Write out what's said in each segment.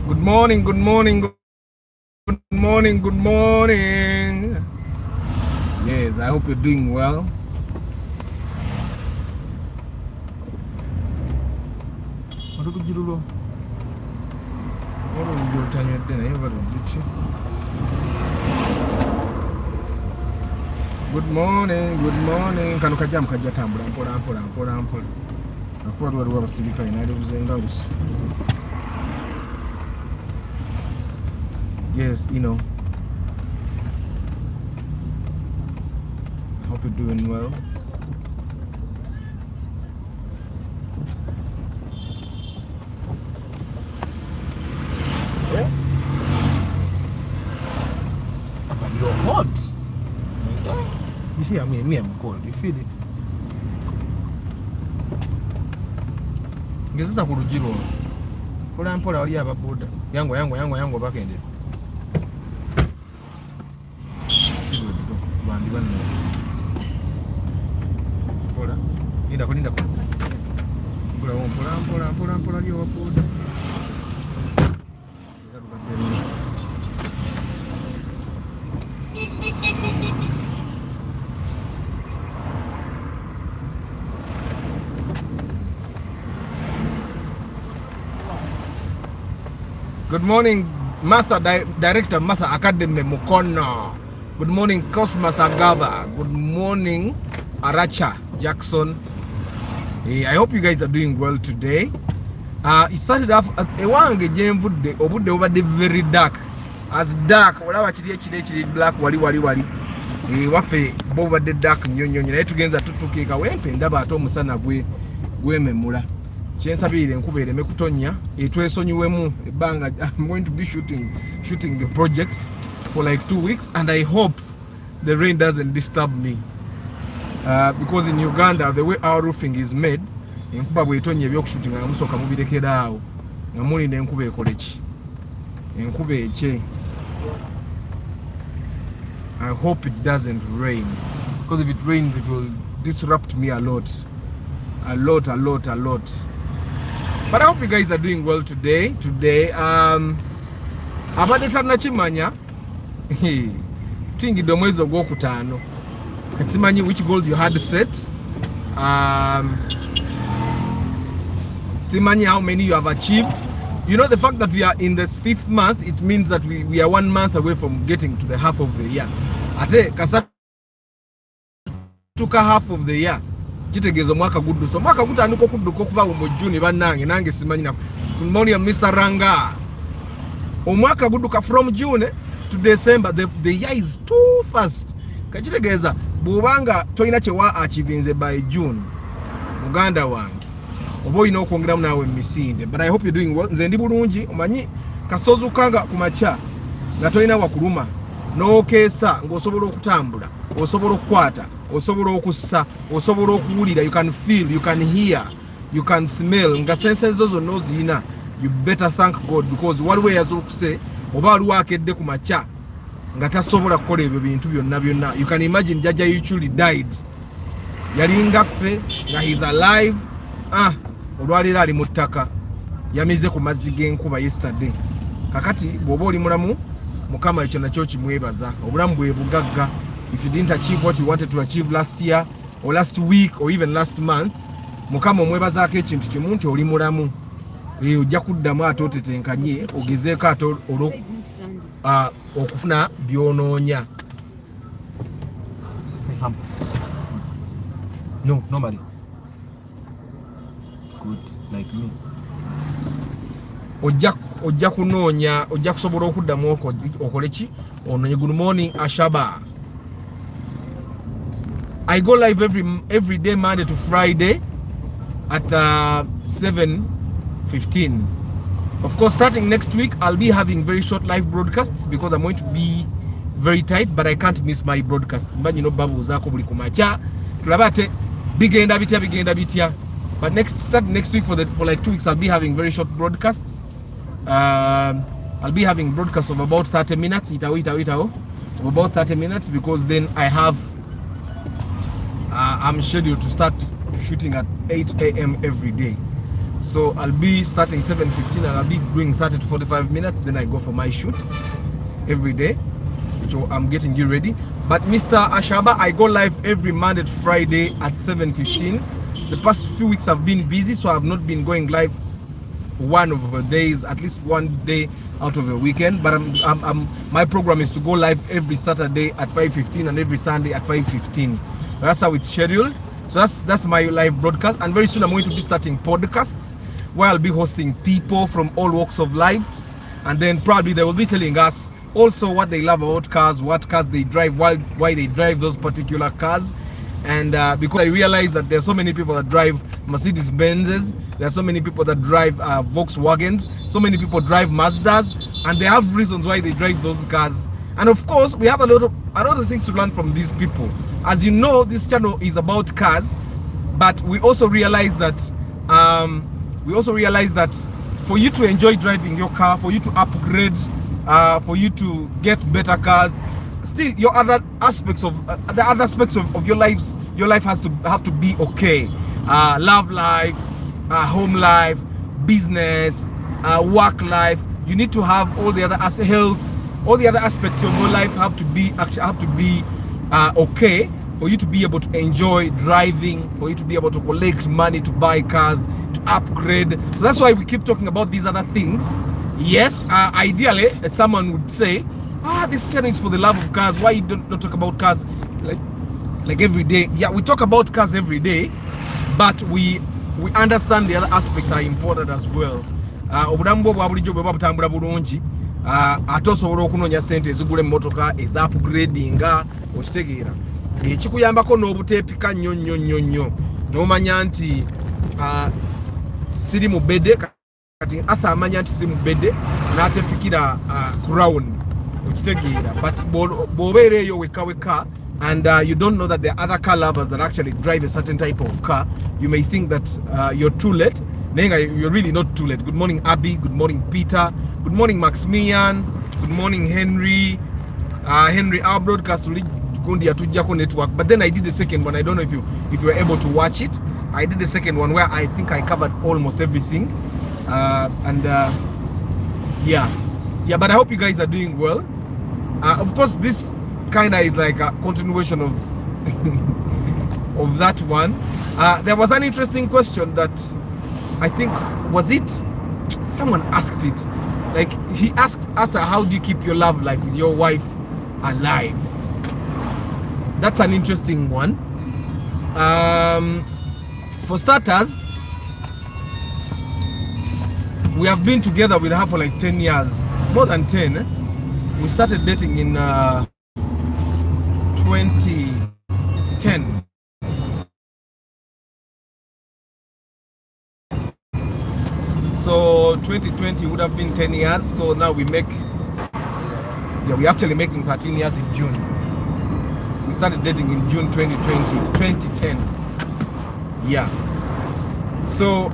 Good morning, good morning, good morning, good morning. Yes, I hope you're doing well. Good morning, good morning. Kano kajamu kajja tambula mpola mpola mpola mpola. Akuba lwaliwo abasirikale nalibuze nga lusu. Yes, you know. I hope you're doing well. Yeah? But you're hot. You see, me, I'm cold. You feel it? Ngezesa ku lugiro. Mpola mpola wali ababoda. Yango bakende. Bandi banne. Mpola. Linda ko. Mpola ali ababoda. Good morning, Martha, Director Martha Academy Mukono. Good morning, Cosmas Agaba. Good morning, Aracha Jackson. Hey, I hope you guys are doing well today. It started off at ewange jemvudde obudde obadde very dark. As dark, olaba kiri black wali. Waffe bo obadde dark nnyo naye tugenza tutuuka wempe ndaba ate omusana gwememula. Kyensabirira enkuba ereme kutonya etwesonyiwemu ebbanga. I'm going to be shooting the project for like 2 weeks and I hope the rain doesn't disturb me because in Uganda the way our roofing is made, enkuba bwetonya ebyokushootinga nga musooka mubirekera awo nga mulinda enkuba ekoleki enkuba ekye. I hope it doesn't rain because if it rains it will disrupt me a lot. But I hope you guys are doing well today. Abadde tannakimanya tuyingidde omwezi ogwokutaano kati simanyi which goals you had set. Simanyi how many you have achieved. You know, the fact that we are in this 5th month, it means that we are 1 month away from getting to the half of the year. Ate kasatuka half of the year kitegeeza omwaka guddusa. Omwaka gutandika okudduka okuva mu June nange simanyi nako. Good morning, Mr. Ranga. Omwaka gudduka from June to December. The year is too fast. Kitegeeza bw'obanga tolina kyewa achievinze by June muganda wange oba olina okwongeramu naawe emisinde. But I hope you're doing well. Nze ndi bulungi. Omanyi kasitozukanga ku makya nga tolina wakuluma n'okeesa ng'osobola okutambula, osobola okukwata, osobola okussa, osobola okuwulira. You can feel, you can hear, you can smell. Nga senses zo zonna oziyina. You better thank God because waliwo eyazuukuse oba waliwo akedde ku makya nga tasobola kukola ebyo bintu byonna. You can imagine Jaja usually died. Yali ngaffe nga he's alive. Olwaleero ali mu ttaka. Yamize ku mazzi g'enkuba yesterday. Kakati bw'oba oli mulamu, Mukama ekyo nakyo kimwebaza. Obulamu bwe bugagga. If you didn't achieve what you wanted to achieve last year or last week or even last month, Mukama omwebazaako ekintu kimu nti oli mulamu. Ojja kuddamu ate otetenkanye ogezeeko ate okufuna byonoonya. No, nobody. Good, like me. Ojja kunoonya, ojja kusobola okuddamu okole ki? Onoonye. Good morning, Ashaba. I go live every day, Monday to Friday at 7:15. Of course, starting next week, I'll be having very short live broadcasts because I'm going to be very tight, but I can't miss my broadcasts. But you know, babu zako buli kumacha. Tulabate bigenda bitya. But starting next week for like 2 weeks, I'll be having very short broadcasts. I'll be having broadcasts of about 30 minutes. Of about 30 minutes because then I have I'm scheduled to start shooting at 8 a.m. every day. So I'll be starting 7:15 and I'll be doing 30 to 45 minutes. Then I go for my shoot every day, which I'm getting you ready. But Mr. Ashaba, I go live every Monday to Friday at 7:15. The past few weeks I've been busy, so I've not been going live one of the days, at least one day out of the weekend. But my program is to go live every Saturday at 5:15 and every Sunday at 5:15. That's how it's scheduled. So that's my live broadcast, and very soon I'm going to be starting podcasts where I'll be hosting people from all walks of life, and then probably they will be telling us also what they love about cars, what cars they drive, why they drive those particular cars. And because I realize that there's so many people that drive Mercedes Benzes, there are so many people that drive Volkswagens, so many people drive Mazdas, and they have reasons why they drive those cars. And of course, we have a lot of things to learn from these people. As you know, this channel is about cars, but we also realize that for you to enjoy driving your car, for you to upgrade, for you to get better cars, still your other aspects of your life has to be okay. Love life, home life, business, work life. You need to have all the other health, all the other aspects of your life have to be okay for you to be able to enjoy driving, for you to be able to collect money to buy cars, to upgrade. So that's why we keep talking about these other things. Yes, ideally someone would say, this channel is for the love of cars. Why you don't talk about cars like every day? Yeah, we talk about cars every day, but we understand the other aspects are important as well. Obudambo bwa bulijjo bwe babutambula bulungi, ate osobola okunoonya sente ezigula emmotoka eza upgradinga, okitegeera ekikuyambako n'obuteepika nnyo n'omanya nti siri mu bedde, kati Arthur amanya nti si mu bedde n'ateepikira crown, okitegeera. But bw'obeera eyo weka and you don't know that there are other car lovers that actually drive a certain type of car, you may think that you're too late. You're really not too late. Good morning, Abby. Good morning, Peter. Good morning, Maximian. Good morning, Henry. Henry, our broadcast network. But then I did the second one. I don't know if you were able to watch it. I did the second one where I think I covered almost everything. Yeah. But I hope you guys are doing well. Of course, this kind of is like a continuation of of that one. There was an interesting question that I think, was it someone asked it, like he asked Arthur, how do you keep your love life with your wife alive? That's an interesting one. For starters, we have been together with her for like 10 years, more than 10. We started dating in 2010. So 2020 would have been 10 years. So now we're actually making 13 years in June. We started dating in June 2010. Yeah. So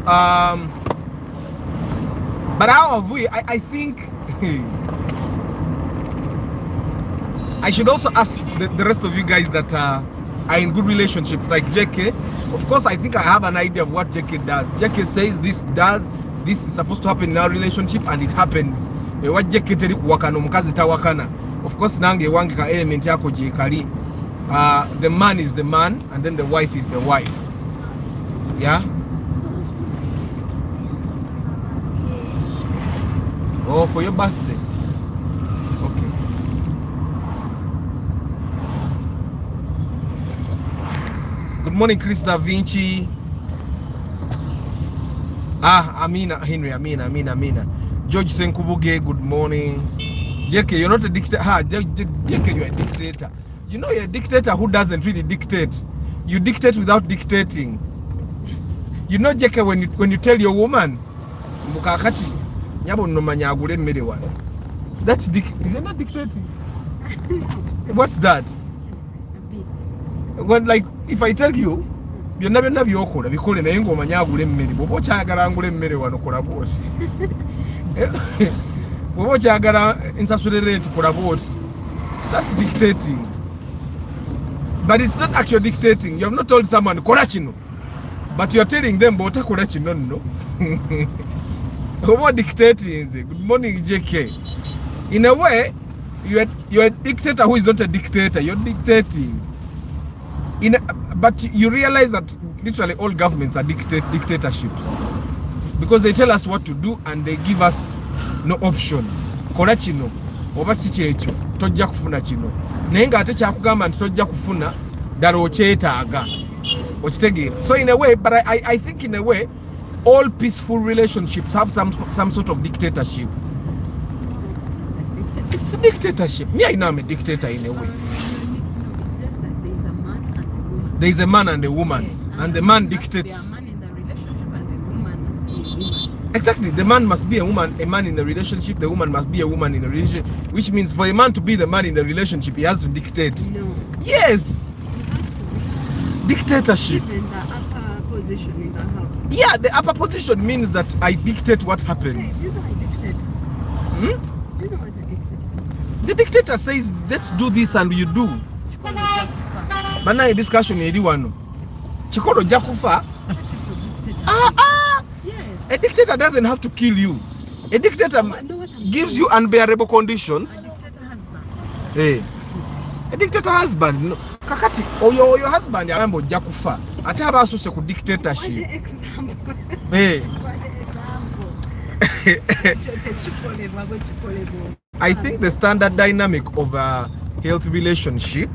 but how have we? I think I should also ask the rest of you guys that are in good relationships, like JK. Of course, I think I have an idea of what JK does. JK says this is supposed to happen in our relationship, and it happens. What JK teri kuwakana omukazi tawakana. Of course, nange wange ka element yako jekali. The man is the man, and then the wife is the wife. Yeah. Oh, for your birthday. Okay. Good morning, Chris Da Vinci. Amina, Henry, Amina. George Senkubuge, good morning. JK, you're not a dictator. JK, you're a dictator. You know you're a dictator who doesn't really dictate. You dictate without dictating. You know, JK, when you tell your woman, that's is it not dictating? What's that? When, like, if I tell you, you're never yokola bikole naye ng'omanya agula emmere bw'oba okyagala angula emmere wano kola bwoti bw'oba okyagala nsasule rent kola bwoti. That's dictating, but it's not actually dictating. You have not told someone kola kino, But you are telling them botakola kino nno. Oba dictating. Good morning, JK. In a way, you're a dictator who is not a dictator. You're dictating. But you realize that literally all governments are dictatorships, because they tell us what to do and they give us no option. Kola kino oba si kyekyo tojja kufuna kino, naye ng'ate kyakugamba nti tojja kufuna ddala okyetaaga. Okitegeera? So in a way, but I think in a way all peaceful relationships have some sort of dictatorship. It's a dictatorship. Me, I know I'm a dictator in a way. It's just that there is a man and a woman. There is a man and a woman, Yes, and the man dictates. There are man in the relationship and the woman must be a woman. Exactly, the man must be a man in the relationship, the woman must be a woman in the relationship, which means for a man to be the man in the relationship, he has to dictate. No. Yes. He has to Dictatorship. live in the upper position in the house. Yeah, the upper position means that I dictate what happens. Hey, do you know I dictate? Hmm? Do you know what I dictate? The dictator says, let's do this and you do. But now discussion eri wano. Chikolo jakufa. Yes. A dictator doesn't have to kill you. A dictator gives you unbearable conditions. A dictator husband. Hey. A dictator husband. No. Kakati, your husband yambo jakufa. Ate aba asuse ku dictatorship. What the example? Hey. What the example? I think the standard dynamic of a healthy relationship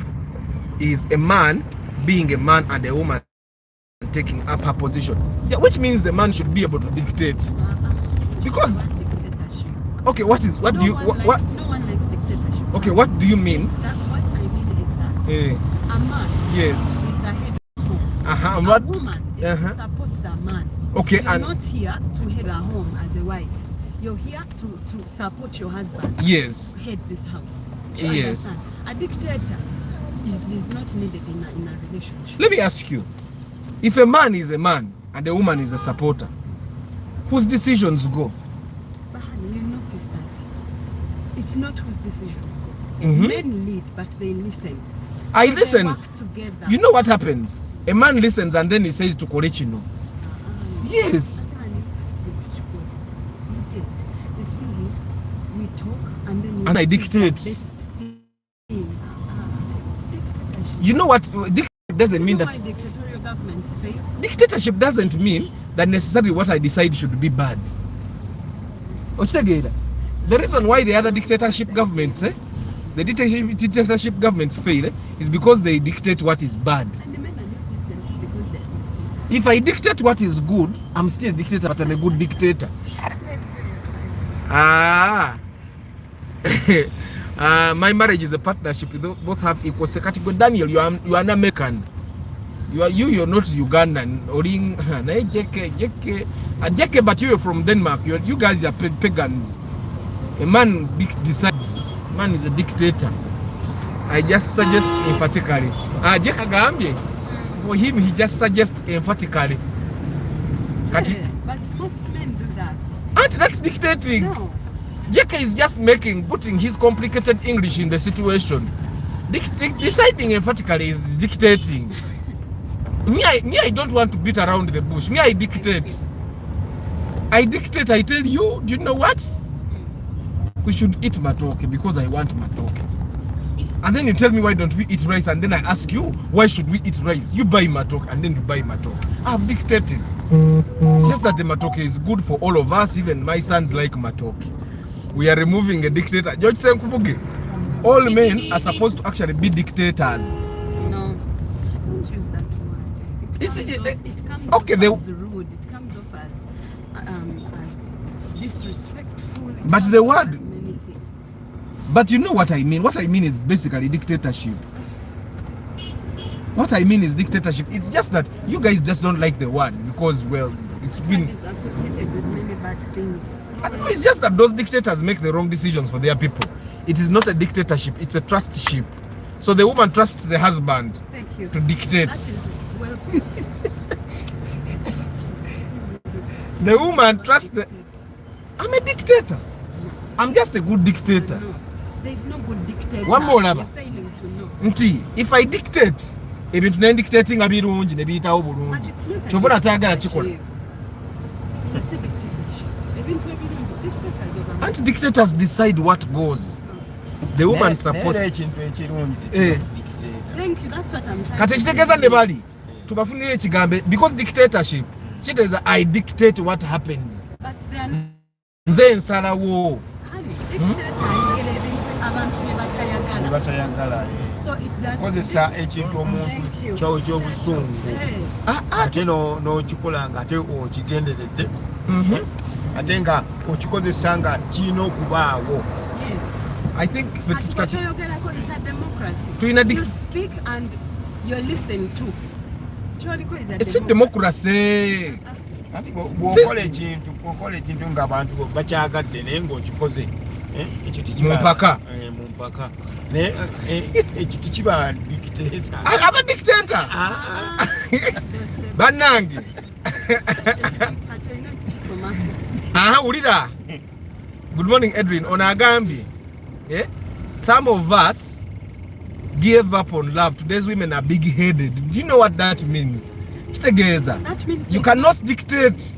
is a man being a man and a woman taking up her position. Yeah, which means the man should be able to dictate. Because okay, what do you no one likes dictatorship. Okay, what do you mean? What I mean is that a man yes is the head of the home. A woman is to support the man. Okay, you're not here to head the home as a wife. You're here to support your husband. Yes. Head this house. Yes. A dictator is not needed in a relationship. Let me ask you, if a man is a man and a woman is a supporter, whose decisions go? But honey, you notice that it's not whose decisions go. Mm-hmm. Men lead, but they listen. I So listen. They work together. You know what happens? A man listens and then he says to Korechino. Yes. But honey, you get the thing is, we talk and then And I dictate. You know what? Dictatorship doesn't mean that. Why dictatorial governments fail? Dictatorship doesn't mean that necessarily what I decide should be bad. The reason why the other dictatorship governments, the dictatorship governments fail, is because they dictate what is bad. And the men are not listening because they're. If I dictate what is good, I'm still a dictator, but I'm a good dictator. My marriage is a partnership. We both have equal category. Daniel, you are an American. You're not Ugandan. JK, but you're from Denmark. You guys are pagans. A man decides. Man is a dictator. I just suggest emphatically. For him, he just suggests emphatically. Yeah, but most men do that. And that's dictating. No. JK is just putting his complicated English in the situation. Deciding emphatically is dictating. Me, I don't want to beat around the bush. Me, I dictate. I tell you, do you know what? We should eat matoke because I want matoke. And then you tell me why don't we eat rice, and then I ask you why should we eat rice? You buy matoke and then you buy matoke. I've dictated. It's just that the matoke is good for all of us. Even my sons like matoke. We are removing a dictator. George Senkubuge. All men are supposed to actually be dictators. No, don't use that word. It comes okay, off as rude. It comes off as disrespectful. But the word. As many things. But you know what I mean. What I mean is basically dictatorship. What I mean is dictatorship. It's just that you guys just don't like the word because, well, it's been. It's associated with many bad things. It's just that those dictators make the wrong decisions for their people. It is not a dictatorship, it's a trustship. So the woman trusts the husband to dictate. That is well. The woman trusts the... I'm a dictator. I'm just a good dictator. There's no good dictator. One more You're number. failing to know. If I dictate, ebintu ne dictating abirungi ne biyitawo bulungi kyovula atayagala kikola anti dictators decide what goes. The woman supposed kati ekitegeeza ne bali tubafunire ekigambe because dictatorship kitegeeza I dictate what happens nze nsalawo batayagala kozesa ekintu omuntu kyawo ky'obusungu ate n'okikola nga ate okigenderedde ate nga okikozesa nga kirina okubaawo. I think it's a democracy. You speak and you're listened to. It's a democracy. Bw'okola ekintu ng'abantu bakyagadde naye ng'okikoze mu mpaka ekyo tekiba dictator. Aba dictator bannange ulira. Good morning Edwin. Ono agambye some of us gave up on love. Today's women are big-headed. Do you know what that means? Kitegeeza you cannot dictate.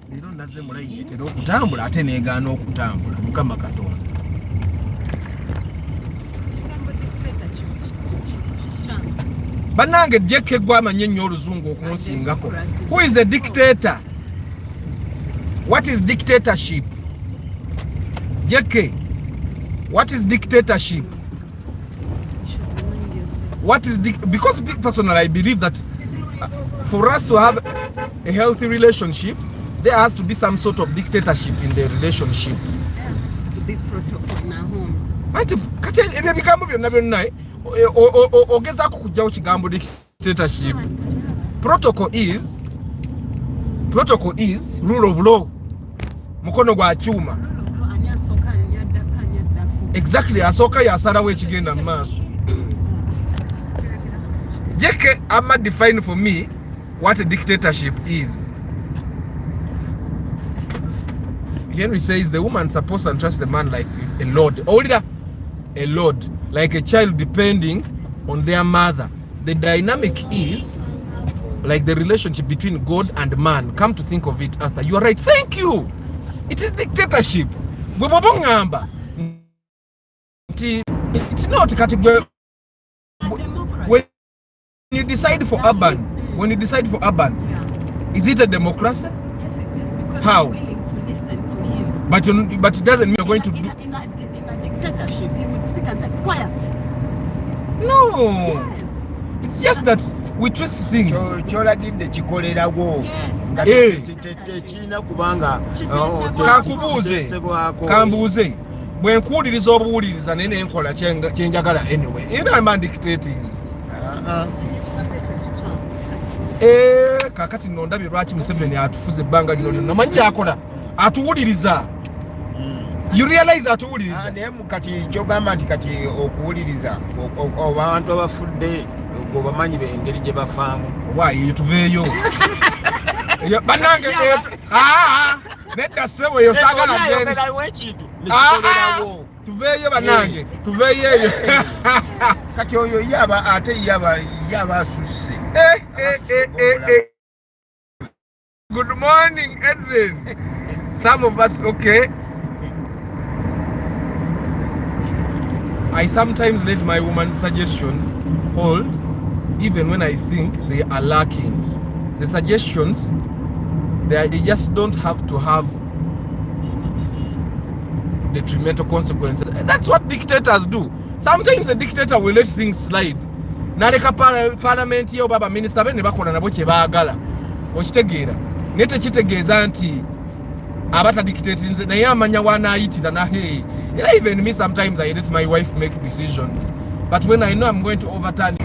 Leero naze mulayinetera okutambula ate neegaana okutambula. Mukama Katonda. Bannange Jeke gwe amanyi ennyo oluzungu okunsingako. Who is a dictator? What is dictatorship? Jeke, what is dictatorship? What is because personally I believe that for us to have a healthy relationship, there has to be some sort of dictatorship in the relationship. There has to be protocol na home. Ati kati ebyo bigambo byonna byonna ogezaako kujjawo kigambo dictatorship. Protocol is rule of law. Mukono gwa chuma. Exactly, asooka yasalawo ekigenda mu maaso. Jeke ama define for me what a dictatorship is. Henry says the woman supposed to trust the man like a lord. Older a lord, like a child depending on their mother. The dynamic is like the relationship between God and man. Come to think of it, Arthur, you are right. Thank you. It is dictatorship. It's not category. When you decide for urban, is it a democracy? Yes, it is, because how? you're willing to listen to him. But it doesn't mean you're going to do. In a dictatorship, he would speak and say, quiet. No. Yes. It's just that we twist things. Kyolagidde kikolerawo. Yes. Tekirina kubanga kambuuze bwe nkuwuliriza obuwuliriza naye nenkola kyenjagala anyway. Man dictators. Kakati nno ndabye lwaki Museveni atufuza ebbanga lino lyonna. Manyi kyakola atuwuliriza. You realize atuwuliriza. Naye kati kyogamba nti kati okuwuliriza abantu abafudde obamanyi engeri gye bafaamu. Waayi tuveeyo. Bannange nedda ssebo eyo saagala genda. Tuveeyo bannange, tuveeyo eyo. Kati oyo yaba ate yaba asusse. Good morning, Edwin. Some of us, okay. I sometimes let my woman's suggestions hold, even when I think they are lacking. The suggestions, they just don't have to have detrimental consequences. That's what dictators do. Sometimes a dictator will let things slide. Naleka parliament yo baba minister bene bakola nabo kye baagala. Okitegeera. Nete kitegeeza nti abata dictating nze naye amanya wanaayitira na hey. Even me sometimes I let my wife make decisions. But when I know I'm going to overturn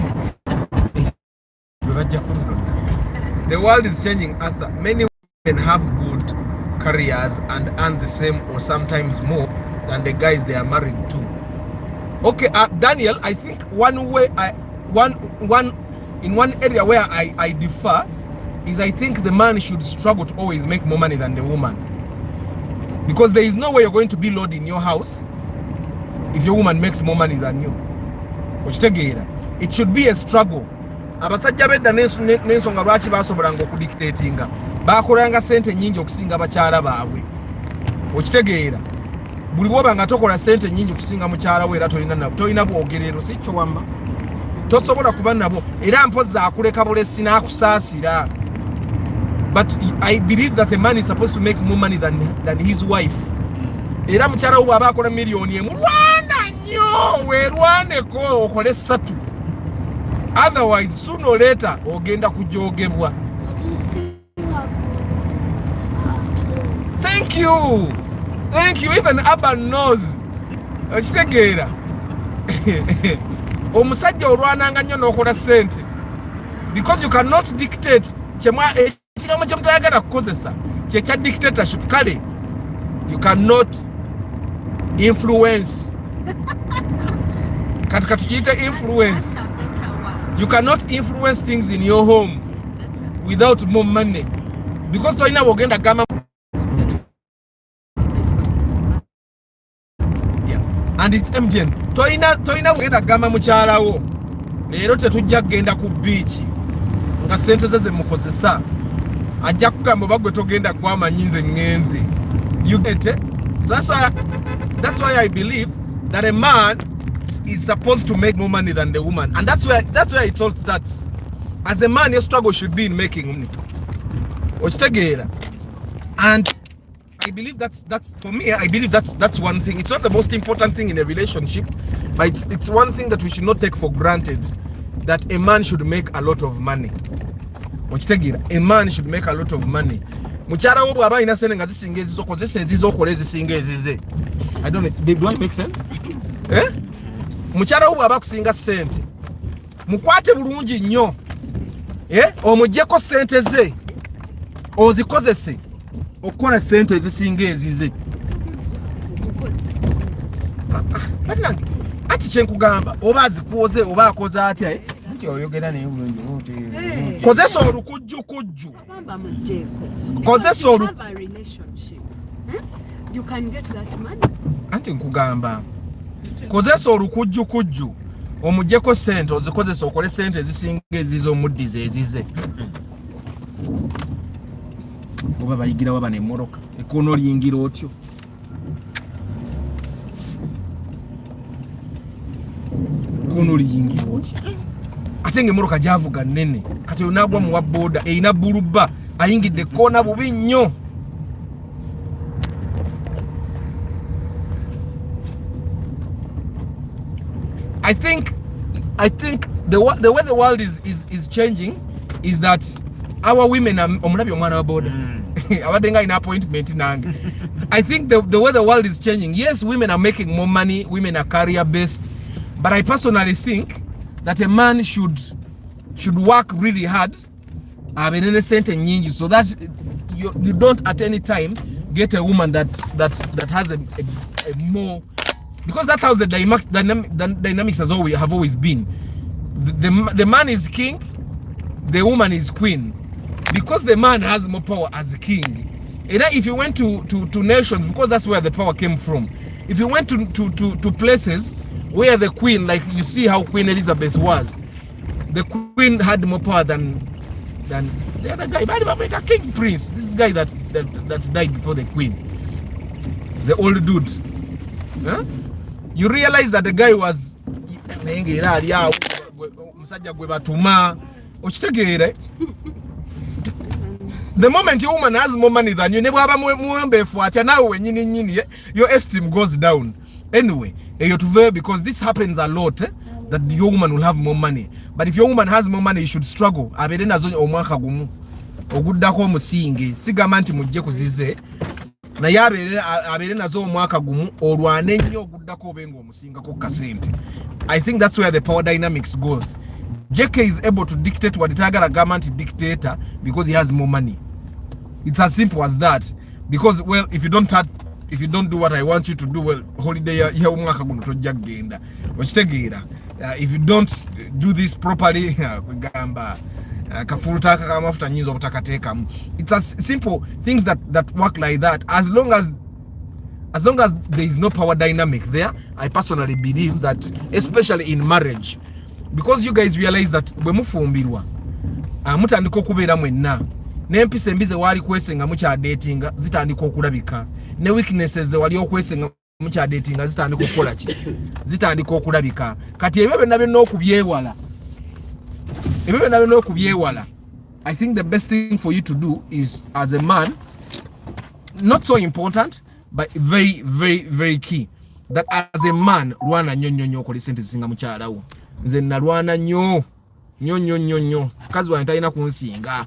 the world is changing, Arthur. Many women have good careers and earn the same or sometimes more than the guys they are married to. Okay, Daniel, I think one area where I differ is I think the man should struggle to always make more money than the woman. because there is no way you're going to be Lord in your house if your woman makes more money than you. It should be a struggle. Abasajja bedda n'ensonga lwaki basobolanga okudictatinga bakolanga sente nyingi okusinga bakyala baabwe. Okitegeera buli bwoba nga tokola sente nyingi okusinga mukyala we era tolina bwogerero si kyo wamba tosobola kuba nabo era mpozi akuleka bulesi n'akusaasira. But I believe that a man is supposed to make more money than his wife. Era mukyala we bw'aba akola miliyoni emu lwana nnyo weerwaneko okole 3. Otherwise sooner or later ogenda kujogebwa. Thank you even Abba knows. Okitegeera omusajja olwananga nnyo n'okola sente because you cannot dictate ekigambo kye mutayagala kukozesa kyekya dictatorship. Kale you cannot influence kati tukiyita influence. You cannot influence things in your home without more money because toina bogenda gama and it's MTN. Toina bogenda gama mukyala wo leero tetujja kugenda ku beach nga sente ze mukozesa ajja kugamba bagwe togenda kwamanyinze ngenze. You get it? So that's why I believe that a man is supposed to make more money than the woman, and that's where it all starts. As a man, your struggle should be in making money. And I believe that's for me. I believe that's one thing. It's not the most important thing in a relationship, but it's one thing that we should not take for granted. That a man should make a lot of money. A man should make a lot of money. Mukyala wo bw'aba ina sente nga zisinga ezizokozesa ezizokola ezisinga ezize. I don't know. Do I make sense? Mukyala wo bw'aba kusinga sente mukwate bulungi nnyo omuggyeko sente ze ozikozese okukola sente ezisinga ezize. Ati kyenkugamba oba azikuoze oba akoze atya oyogera naye bulungi kozesa olukujjukujju kozesa you can get that money. Anti nkugamba kozesa olukujjukujju omuggyeko sente ozikozesa okole sente ezisinga ezize omuddize ezize. Oba bayigira waba n'emmoroka ekoona oliyingira otyo. Ekoona oliyingira otyo ate ng'emmoroka gy'avuga nnene kati onaagwa mu wa booda eyina bbulubba ayingidde ekoona bubi nnyo. I think the way the world is changing is that our women are omulabi omwana wa boda abadenga ina appointment nange. I think the way the world is changing, yes, women are making more money, women are career based, but I personally think that a man should work really hard abenene sente nyingi so that you don't at any time get a woman that has a more, because that's how the dynamics have always been. The man is king, the woman is queen, because the man has more power as king. And if you went to nations, because that's where the power came from, if you went to places where the queen, like you see how Queen Elizabeth was, the queen had more power than the other guy, the king prince, this guy that died before the queen, the old dude. Huh? You realize that the guy was the moment your woman has more money than you, your esteem goes down. Anyway, because this happens a lot, that your woman will have more money. But if your woman has more money, you should struggle. naye abeere nazo omwaka gumu olwane nnyo oguddako obenga omusingako kasente. I think that's where the power dynamics goes. JK is able to dictate what itagala government dictator because he has more money. It's as simple as that. Because, well, if you don't do what I want you to do, well, holiday ya umwaka guno tojja kugenda okitegeera. If you don't do this properly, gamba kafuluta kamafuta nyinzo obutakateekamu. It's as simple things that work like that. As long as as long as there is no power dynamic there, I personally believe that, especially in marriage, because you guys realize that bwe mufumbirwa mutandika okubeera mwenna n'empisa embi ze wali kwesenga mukya datinga zitandika okulabika, ne weaknesses ze wali okwesenga mukya datinga zitandika okukola ki, zitandika okulabika. Kati ebyo byonna byonna okubyewala, I think the best thing for you to do is, as a man, not so important but very very very key, that as a man lwana nnyo okole sente zisinga mukyala wo. Nze nalwana nnyo kazi wange talina kunsinga.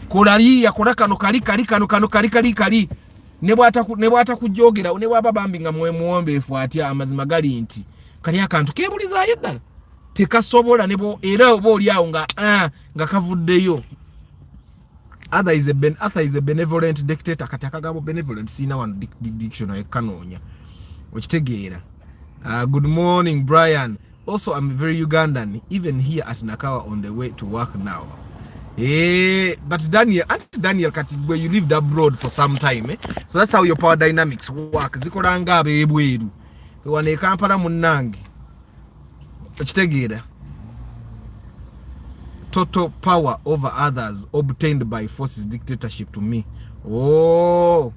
Kolali yakola kano kali ne bwata kujogera ne bwaba bambi nga muwombeefu atya amazima gali nti kali akantu kebulizaayo ddala tekasobola nebo era oba oli awo nga kavuddeyo. Other is a benevolent dictator. Kati akagambo benevolent sina one dictionary kanoonya okitegeera. Good morning Brian. Also I'm very Ugandan, even here at Nakawa on the way to work now. But Daniel, kati where you lived abroad for some time, so that's how your power dynamics work. Zikolanga bebweru wane Kampala munnange okitegeera. Total power over others obtained by forces dictatorship to me. Oh,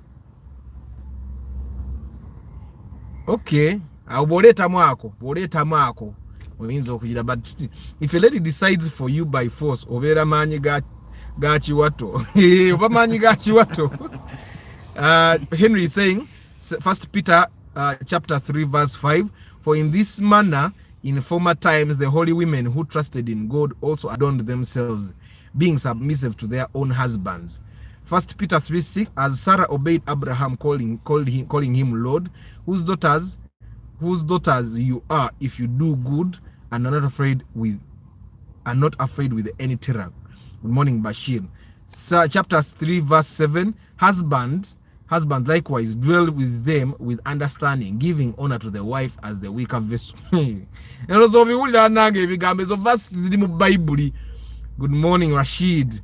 okay. Boleta mwako oyinza okugira, but still, if a lady decides for you by force obeera maanyi ga kiwato oba maanyi ga kiwato. Henry is saying, 1 Peter chapter 3 verse 5, for in this manner in former times the holy women who trusted in God also adorned themselves, being submissive to their own husbands. 1 Peter 3:6, as Sarah obeyed Abraham, calling him Lord, whose daughters you are if you do good and are not afraid with any terror. Good morning Bashir. Chapter 3 verse 7, husband likewise dwell with them with understanding, giving honor to the wife as the weaker vessel. Good morning Rashid.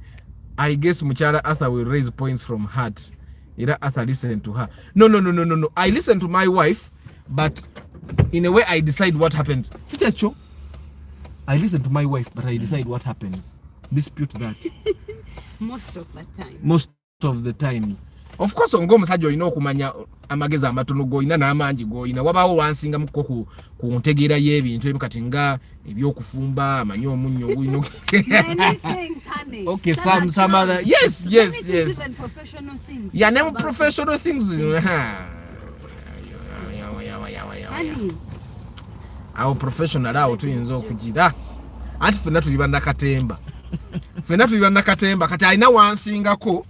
I guess Muchara Arthur will raise points from heart. Arthur listen to her. No. I listen to my wife, but in a way I decide what happens. Sitacho. I listen to my wife, but I decide what happens. Dispute that. Most of the times. Of course ongo musajja olina okumanya amagezi amatono goyina n'amangi goyina, wabaawo wansinga muko ku ntegeera y'ebintu ebikati nga ebyokufumba amanyi omunnyo gulina okay, some other yes even professional things. Yeah, name professional things. Our professional awo tuyinza okugira anti ffenna tuli bannakatemba kati alina wansingako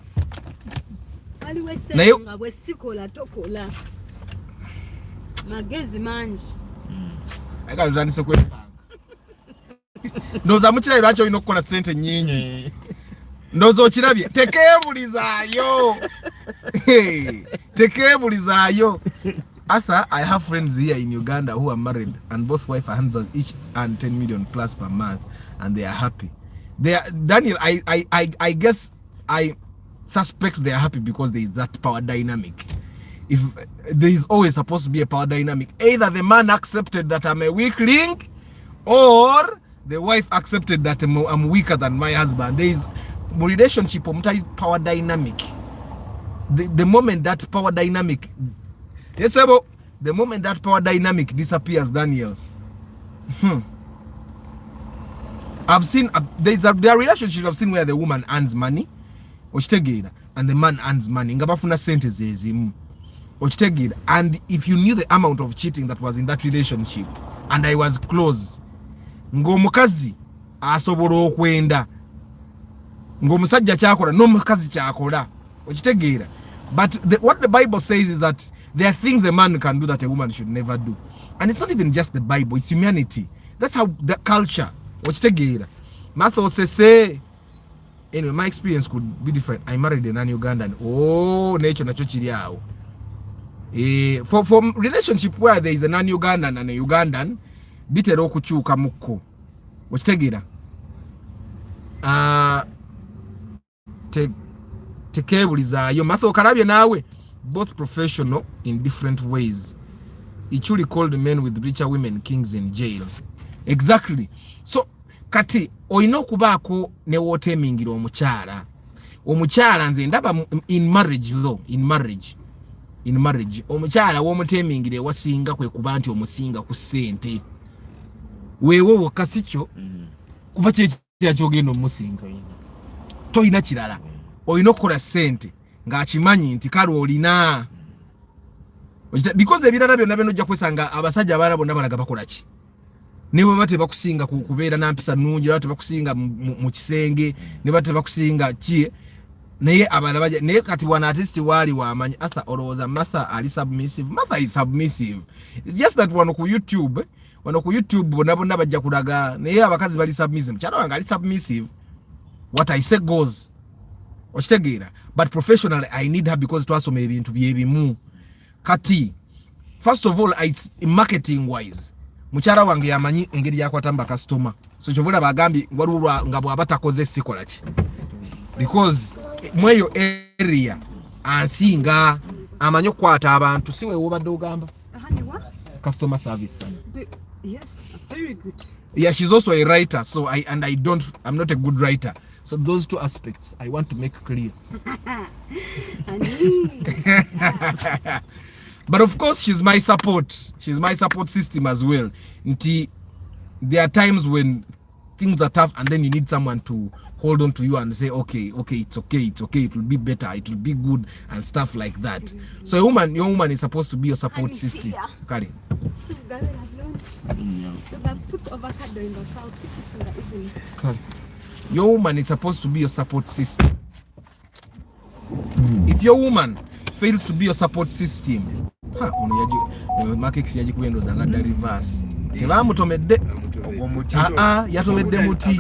naye bwesikola tokola magezi mangi aka tutandise kwepanga ndowooza mukirayi lwaki olina okukola ssente nnyingi ndowooza okirabye tekeebulizaayo Arthur, I have friends here in Uganda who are married and both wife and husband each earn 10 million plus per month and they are happy. Daniel, I guess I suspect they are happy because there is that power dynamic. If there is always supposed to be a power dynamic, either the man accepted that I'm a weakling or the wife accepted that I'm weaker than my husband. There is a relationship power dynamic. The moment that power dynamic the moment that power dynamic disappears, Daniel, I've seen there are relationships I've seen where the woman earns money and the man earns money ngabafuna sente zezimu okitegeera, and if you knew the amount of cheating that was in that relationship and I was close, ng'omukazi asobola okwenda ng'omusajja kyakola n'omukazi kyakola okitegeera. But what the Bible says is that there are things a man can do that a woman should never do. And it's not even just the Bible, it's humanity. That's how the culture. Matthew says, anyway, my experience could be different. I married a non-Ugandan. Oh, nature na chochiriao. For relationship where there is a non-Ugandan and a Ugandan, bitero kuchuka muko. Wachitegera. Tekebuliza yo Matthew karabye nawe both professional in different ways. It truly called men with richer women kings in jail. Exactly. So kati oyina okubaako ne wootemingira omukyala. Omukyala nze ndaba in marriage though, in marriage omukyala w'omutemingire wasinga kwe kuba nti omusinga ku ssente. Weewo wokka si kyo kuba ky'akyogenda omusinga. Toyina kirala. Oyina okukola ssente ng'akimanyi nti kale olina. Because ebirala byonna bino ojja kwesanga abasajja abalala bonna balaga bakola ki? Ne bwe bate bakusinga kubeera na mpisa nnungi, bate bakusinga mu kisenge, ne bate bakusinga ki? Naye abalala baje naye kati wana artist wali wamanyi Arthur olowooza Martha ali submissive. Martha is submissive. It's just that wano ku YouTube bonna bonna bajja kulaga naye abakazi bali submissive. Mukyala wange ali submissive. What I say goes. Okitegeera. But professionally I need her because twasoma ebintu byebimu. Kati first of all it's marketing wise. Mukyala wange yamanyi engeri yakwatamba customer. So kyovula bagambi walulwa nga bw'abatakoze sikola ki. Because mweyo area ansinga amanyi okukwata abantu si weewo obadde ogamba. Customer service. Yes, very good. Yeah, she's also a writer, so I'm not a good writer. So those two aspects I want to make clear. But of course she's my support. She's my support system as well. There are times when things are tough and then you need someone to hold on to you and say, okay, it's okay, it will be better, it will be good and stuff like that. So your woman is supposed to be your support system. Kari. So that I've put avocado in the cow, put it in the evening. Kari. Your woman is supposed to be your support system. If your woman fails to be your support system, Makex yaji kuendoza nga reverse. Tebamutomedde. Yatomedde muti.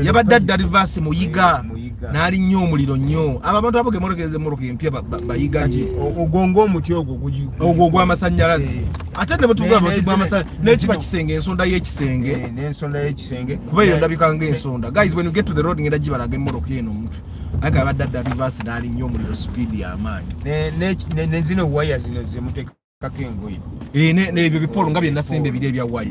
Yabadde adda reverse muyiga. N'ali nnyo omuliro nnyo. Abantu aboge morokeze moroke empya bayiga nti ogongo omuti ogwo ogw'amasannyalaze. Ate ne betuvuga omuti gw'amasannyalaze n'ekiba kisenge ensonda y'ekisenge. N'ensonda y'ekisenge. Kuba eyo ndabika ng'ensonda. Guys, when you get to the road ngenda gibalaga emmoroka eno omuntu. Aka yabadde adda reverse n'ali nnyo omuliro speed y'amaanyi. Ne zino waya zino zemuteeka kakengoyi. N'ebyo bipolo nga bye nasembe biri ebya waya.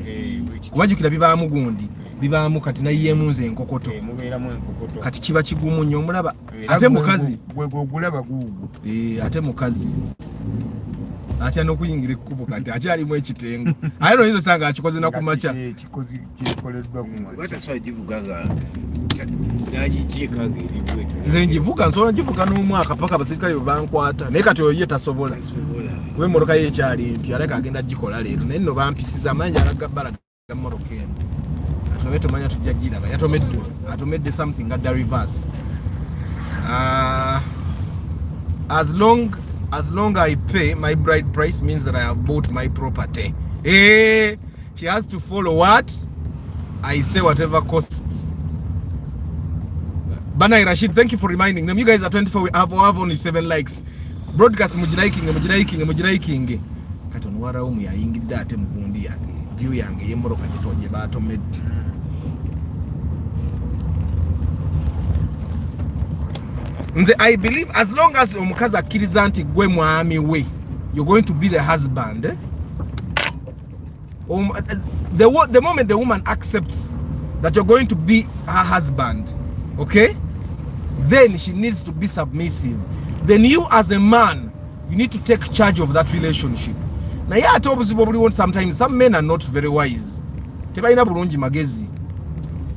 Kubajjukira bibaamu gundi. Bibaamu kati nayiyeemu nze enkokoto. Mubeeramu enkokoto. Kati kiba kigumu nnyo omulaba. Ate mukazi. Gwe ogulaba guugwo. Ate mukazi. Atya n'okuyingira ekkubo kati akyalimu ekitengu. Aye no yinza sanga akikoze na kumaca. Ekikozi kikoleddwa kumwa. Batasobola givuganga n'agijiikanga eribweto. Nze ngivuga nsobola givuga n'omwaka paka abasirikale bwe bankwata. Naye kati oyo ye tasobola. Kuba emmoroka ye ekyali empya aleka agenda gikola leero. Naye nno bampisiza amanyi alagabalaga emmoroka eno. Atobe tumanya tujja giraba. Atomedde something at the reverse. As long I pay my bride price means that I have bought my property. She has to follow what I say, whatever costs. Banai Rashid, thank you for reminding them. You guys are 24. We have only 7 likes. Broadcast mujilaiking. Katonwara umu ya ingidde ate mugundi yange. View yange yemmoroka gitonje batomedde. Nze I believe as long as omukazi akkiriza nti gwe mwami we, you're going to be the husband. The moment the woman accepts that you're going to be her husband, okay, then she needs to be submissive. Then you as a man, you need to take charge of that relationship. Now yeah, I told you sometimes some men are not very wise. Tebalina bulungi magezi.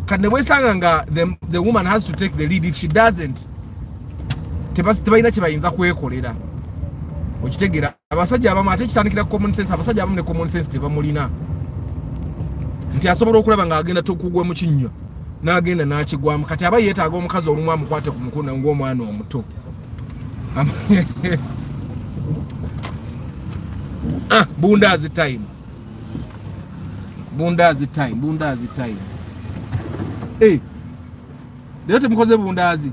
Kanewesanga the woman has to take the lead. If she doesn't, tebalina kibayinza kwekolera. Okitegeera abasajja abamu ate kitandikira common sense. Abasajja abamu ne common sense tebamulina. Nti asobola okulaba nga agenda tokugwa mu kinnya n'agenda n'akigwamu. Kati aba yeetaaga omukazi olumu amukwate ku mukono ng'omwana omuto. Bundazi time. Lero temukoze bundazi.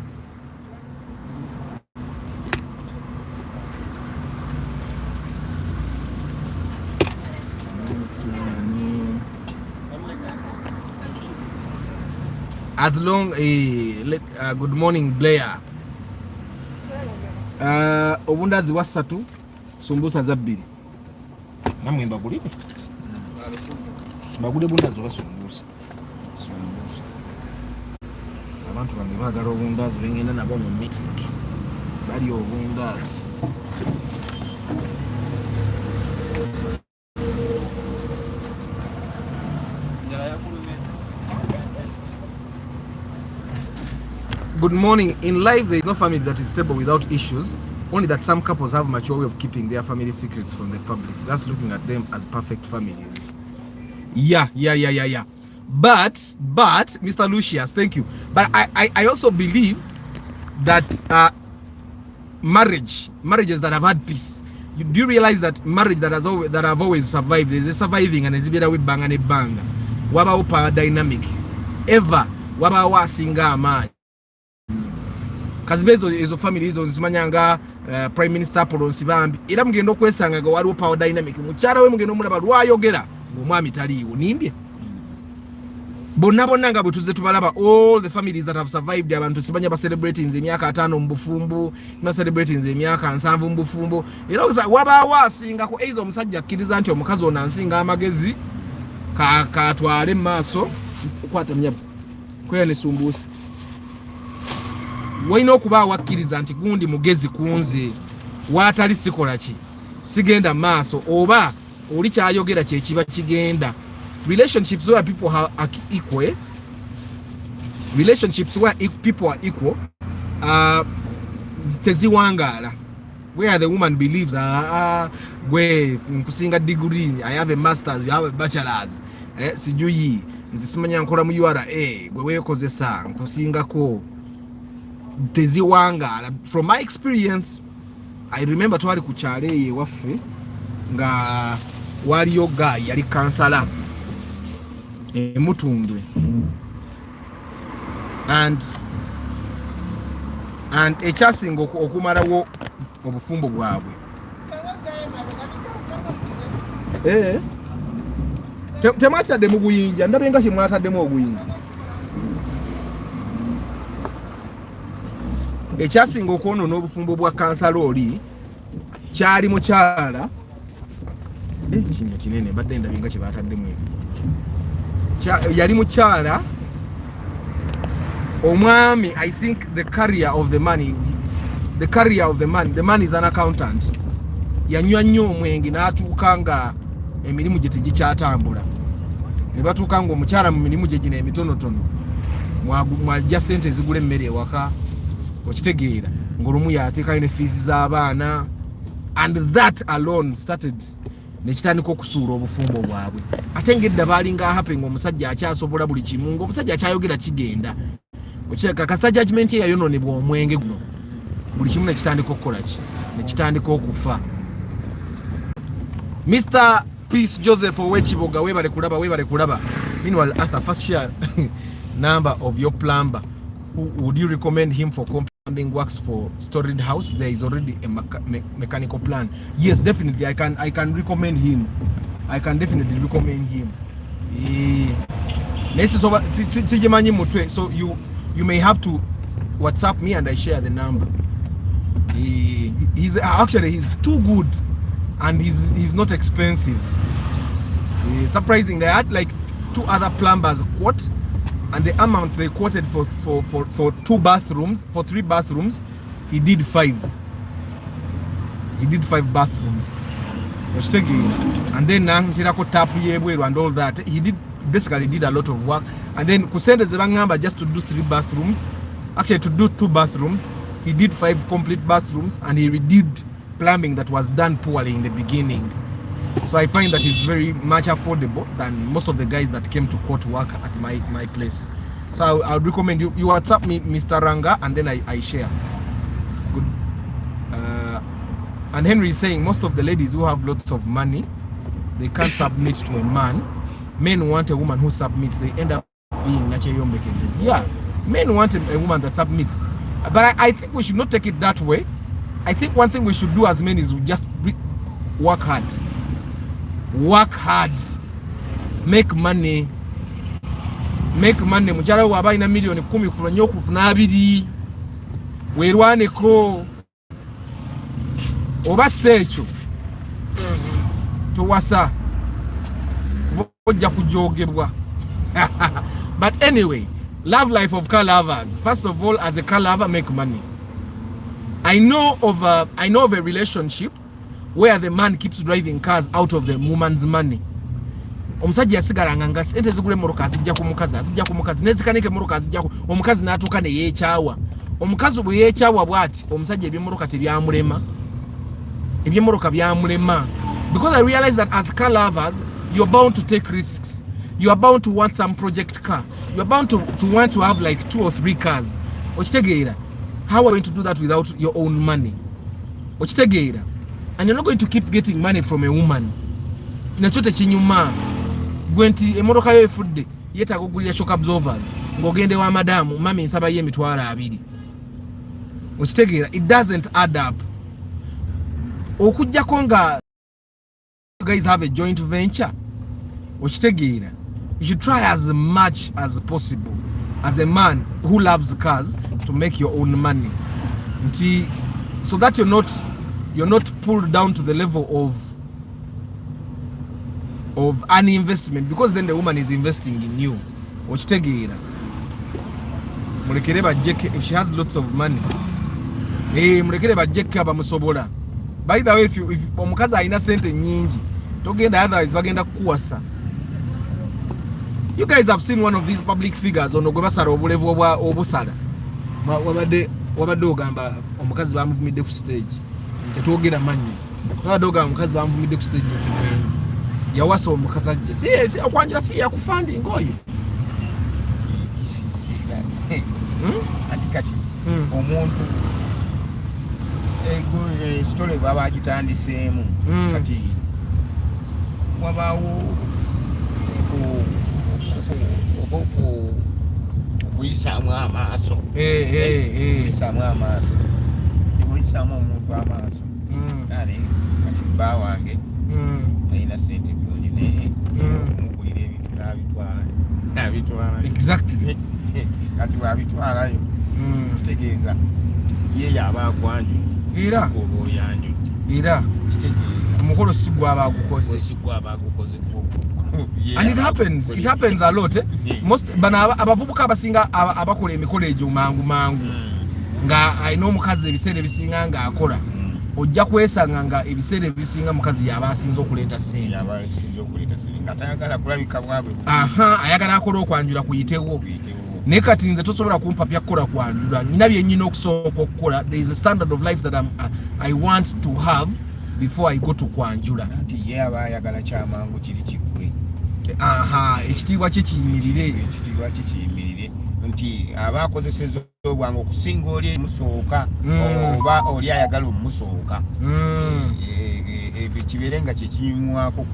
As long good morning Blair. Obundazi wa 3 sumbusa za 2 namwe mbagulire bagule bundazi oba sumbusa abantu bamwe baagala obundazi bengenda nabo mu meeting bali obundazi. Good morning. In life, there is no family that is stable without issues. Only that some couples have mature way of keeping their family secrets from the public. That's looking at them as perfect families. Yeah. But Mr. Lucius, thank you. But I also believe that marriages that have had peace. Do you realize that marriage that have always survived is a surviving and is with bang and a bang. Waba power dynamic. Ever waba wa singa man. Kazibezo izo family izo zimanyanga prime minister Paul Nsibambi era mugendo kwesanga ga waliwo power dynamic mukyara we mugendo mulaba lwayogera ng'omwami taliiwo nimbye bonna nga butuze tubalaba all the families that have survived abantu sibanya ba celebrating emyaka 5 mu bufumbo na celebrating emyaka 7 mu bufumbo era waba wasinga ko eizo omusajja akkiriza nti omukazi ono ansinga amagezi ka twale maaso kwata mnyabo kwene sumbusa waina okuba wakkiriza nti gundi mugezi kunze watali sikola ki sigenda maaso oba oli kyayogera kye kiba kigenda. Relationships where people are equal, teziwangala, where the woman believes gwe nkusinga degree, I have a master's, you have a bachelor's, sijuyi nzisimanya nkola mu URA gwe wekozesa nkusingako teziwangala. From my experience, I remember twali ku kyale waffe nga waliyo guy yali kansala emutundwe and ekyasinga okumalawo obufumbo bwabwe temwatadde mu buyinja ndabe nga kyemwataddemu obuyinja. Ekyasinga okwonoona obufumbo bwa kansala oli kyali mukyala kinnya kinene badde ndabye nga kye baataddemu yali mukyala omwami. I think the carrier of the money, the man is an accountant. Yanywa nnyo omwenge n'atuuka nga emirimu gye tegikyatambula ne batuuka nga omukyala mu mirimu gye gino emitonotono mwajja sente ezigula emmere ewaka okitegeera ng'olumu yateekayo ne fees z'abaana and that alone started nekitandika okusuula obufumbo bwabwe. Ate ngedda baalinga happy ng'omusajja akyasobola buli kimu ng'omusajja akyayogera kigenda okireka kasita judgment ye yayonoonebwa omwenge guno buli kimu nekitandika okukola ki nekitandika okufa. Mr. Peace Joseph Owekiboga webale kulaba. Meanwhile Arthur, first share number of your plumber. Would you recommend him for plumbing works for storage house? There is already a mechanical plan. Yes, definitely I can recommend him. I can definitely recommend him. So you may have to WhatsApp me and I share the number. He's too good and he's not expensive. Surprisingly, I had like 2 other plumbers quote, and the amount they quoted for 2 bathrooms, for 3 bathrooms, he did 5. He did 5 bathrooms. And then tap and all that. He basically did a lot of work. And then kusende zebangamba just to do 3 bathrooms. Actually to do 2 bathrooms. He did 5 complete bathrooms and he redid plumbing that was done poorly in the beginning. So I find that it's very much affordable than most of the guys that came to court work at my place. So I would recommend you WhatsApp me, Mr. Ranga, and then I share. Good. And Henry is saying most of the ladies who have lots of money, they can't submit to a man. Men want a woman who submits. They end up being Nacheyombekes. Yeah, men want a woman that submits. But I think we should not take it that way. I think one thing we should do as men is we just work hard. Work hard. Make money. Make money. Muchara waba ina milioni 10 kufuna nyoku kufuna 2. Werwaneko. oba secho tuwasa ojja kujogebwa. But anyway, love life of car lovers. First of all, as a car lover, make money. I know of a relationship where the man keeps driving cars out of the woman's money. Omusajja yasigalanga nga sente zigule moroka azijja ku mukazi nezikanike moroka azijja ku omukazi n'atuuka ne yeekyawa. Omukazi bwe yeekyawa bw'ati omusajja ebyemoroka tebyamulema. Ebyemoroka byamulema. Because I realize that as car lovers, you're bound to take risks. You are bound to want some project car. You are bound to want to have like 2 or 3 cars. Okitegeera? How are you going to do that without your own money? Okitegeera? And you're not going to keep getting money from a woman. Nachote kinyuma. Gwenti emoroka yo efudde yetaaga okugulira shock absorbers ng'ogende wa madamu mami nsaba ye emitwalo 2. Okitegeera? It doesn't add up. Okujjako nga you guys have a joint venture. Okitegeera? You should try as much as possible as a man who loves cars to make your own money. So that you're not pulled down to the level of an investment, because then the woman is investing in you. Okitegeera? Mulekere bajjeke if she has lots of money. Mulekere bajjeke abamusobola. By the way, if omukazi alina sente nyingi togenda, otherwise bagenda kukuwasa. You guys have seen one of these public figures ono gwe basala obulevu obusala wabadde ogamba omukazi bamuvumidde ku stage tetwogera manyi wabadde ogamba omukazi bamuvumidde ku stage ekimwenzi yawasa omukazi ajja si okwanjula si yakufanding oyo kati omuntu story baba agitandiseemu kati wabaawo okuyisaamu amaaso okuyisaamu amaaso okuyisaamu omuntu amaaso kale kati bba wange talina sente bulungi naye omugulira ebintu n'abitwala exactly. kati bw'abitwalayo kitegeeza ye yaba akwanju era oyanju era kitegeeza omukolo si gwaba agukoze. And it happens a lot. Most bana abavubuka abasinga abakola emikolo egyo mangu nga alina omukazi ebiseera ebisinga nga akola ojja kwesanga nga ebiseera ebisinga mukazi yaba asinza okuleeta sente. Ayagala akola okwanjula kuyitewo. Naye kati nze tosobola kumpapya kukola kwanjula. Nina bye nnyina okusooka okukola. There is a standard of life that I want to have before I go to kwanjula. Nti ye aba ayagala kyamangu kiri kikwe. Ekitiibwa kye kiyimirire. Nti aba akozesezza obwangu okusinga oli emusooka oba oli ayagala omusooka. Ebyo kibeere nga kyekinyumwako ku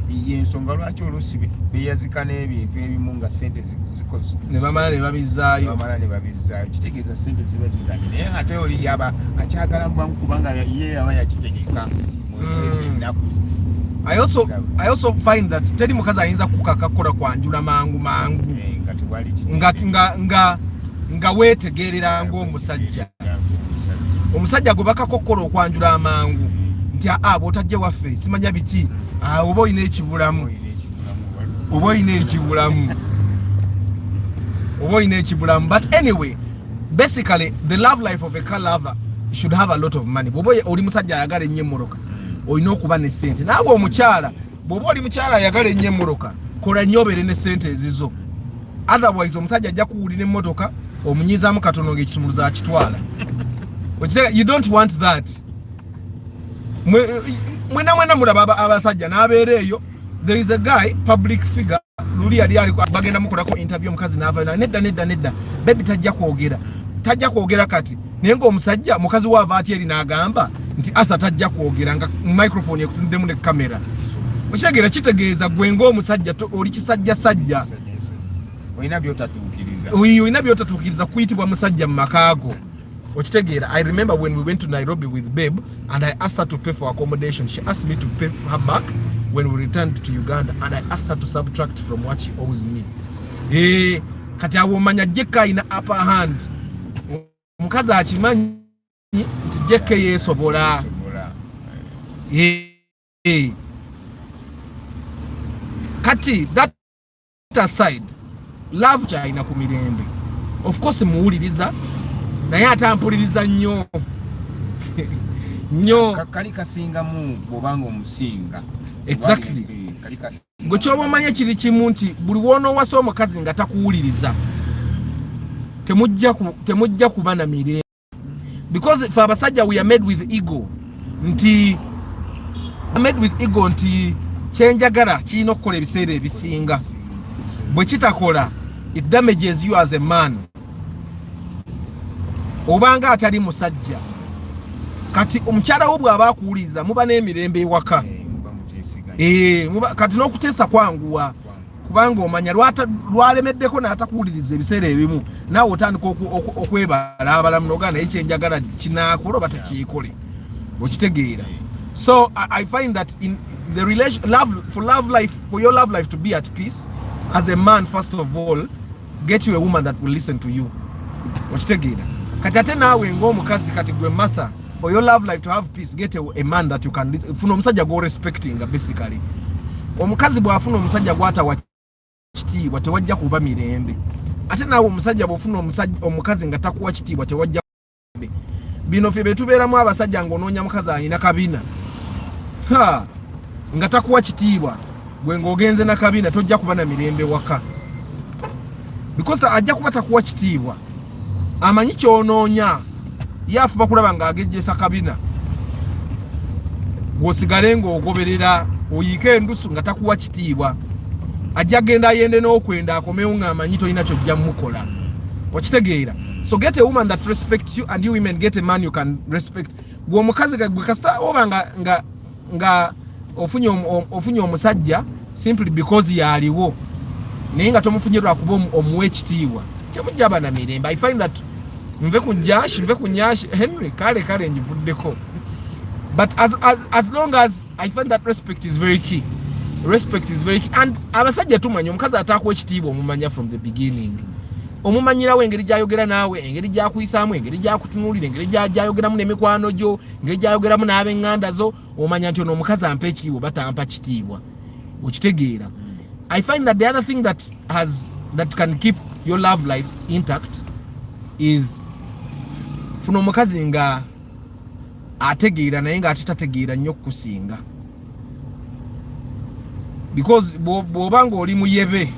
y'ensonga lwaki oluusi beyazika n'ebintu ebimu nga sente zikoze ne bamala ne babizaayo. Kitegeeza sente ziba ziganye naye ate oli yaba akyagala bwangu kubanga ye yaba yakitegeka ennaku. I also find that teri mukazi ayinza kukaka kola kwanjula mangu nga wetegerera ng'omusajja. Omusajja gwe bakakokola okwanjula amangu nti bw'otajja waffe simanya biki oba olina ekibulamu. But anyway, basically the love life of a car lover should have a lot of money. Bw'oba oli musajja ayagala ennyo emmoroka olina okuba ne ssente. Naawe omukyala bw'oba oli mukyala ayagala ennyo emmoroka kola nnyo obeere ne ssente ezizo. Otherwise omusajja ajja kuwulira emmotoka omunyizaamu katono ng'ekisumuluzo akitwala. You don't want that. Mwena mulaba abasajja n'abeera eyo. There is a guy, public figure, luli yali bagenda mukolako interview omukazi n'ava nedda baby tajja kwogera kati naye ng'omusajja mukazi waava ati eri n'agamba nti Arthur tajja kwogera nga microphone ekutuddemu ne kamera. Okitegeera kitegeeza gwe ng'omusajja oli kisajja olina by'otatuukiriza kuyitibwa musajja mu makaago. Okitegeera, I remember when we went to Nairobi with Babe and I asked her to pay for accommodation. She asked me to pay for her back when we returned to Uganda, and I asked her to subtract from what she owes me. Kati awo manya Jeka ina upper hand. Mukazi akimanyi nti Jeka yesobola. Kati that aside, love chaina ku mirembe. Of course muwuliriza naye atampuliriza nnyo nnyo kali kasinga mu bobanga omusinga. Exactly. Gwe kyoba omanya kiri kimu nti buli wonoowasa omukazi nga takuwuliriza temujja kuba na mirembe. Because for abasajja we are made with ego nti kyenjagala kirina okukola ebiseera ebisinga. Bwe kitakola it damages you as a man. Obanga atali musajja kati omukyala wo bw'aba akuwuliriza muba n'emirembe ewaka. Kati n'okuteesa kwanguwa kubanga omanya lwalemeddeko n'atakuwuliriza ebiseera ebimu naawe otandika okwebala abalamu n'ogana naye kyenjagala kinaakola oba tekiikole. Okitegeera. So I find that in the for your love life to be at peace, as a man, first of all, get you a woman that will listen to you. Okitegeera. Kati ate naawe ng'omukazi kati gwe Martha, for your love life to have peace, get a man that you can listen. Funa omusajja go respecting basically. Omukazi bw'afuna omusajja gw'atawa kitiibwa tewajja kuba mirembe. Ate naawe omusajja bw'ofuna omukazi nga takuwa kitiibwa tewajja kuba mirembe. Bino ffe betubeeramu abasajja ng'onoonya mukazi alina kabina. Nga takuwa kitiibwa gwe ng'ogenze na kabina tojja kuba na mirembe waka. Because ajja kuba takuwa kitiibwa. Amanyi kyonoonya. Yafuba kulaba ng'agejjesa kabina. Gwosigale ng'ogoberera oyiike endusu nga takuwa kitiibwa. Ajja genda yende n'okwenda akomewo ng'amanyi tolina kyojja mukola. Okitegeera. So get a woman that respects you, and you women get a man you can respect. Gwe omukazi gwe kasita oba nga ofunye omusajja simply because yaliwo naye nga tomufunye lwakuba omuwa ekitiibwa temujja aba na mirembe. I find that nve ku nyashi Henry kale njivuddeko. But as long as I find that respect is very key. Respect is very key. And abasajja tumanya omukazi atakuwa ekitiibwa omumanya from the beginning. Omumanyirawo engeri gyayogera naawe, engeri gyakuyisaamu, engeri gyakutunuulira, engeri gyayogeramu n'emikwano gyo, engeri gyayogeramu n'ab'eŋŋanda zo, omanya nti ono omukazi ampa ekitiibwa oba tampa kitiibwa. Okitegeera. I find that the other thing that can keep your love life intact is funa omukazi nga ategeera naye nga ate tategeera nnyo okukusinga. Because bw'obanga oli muyebe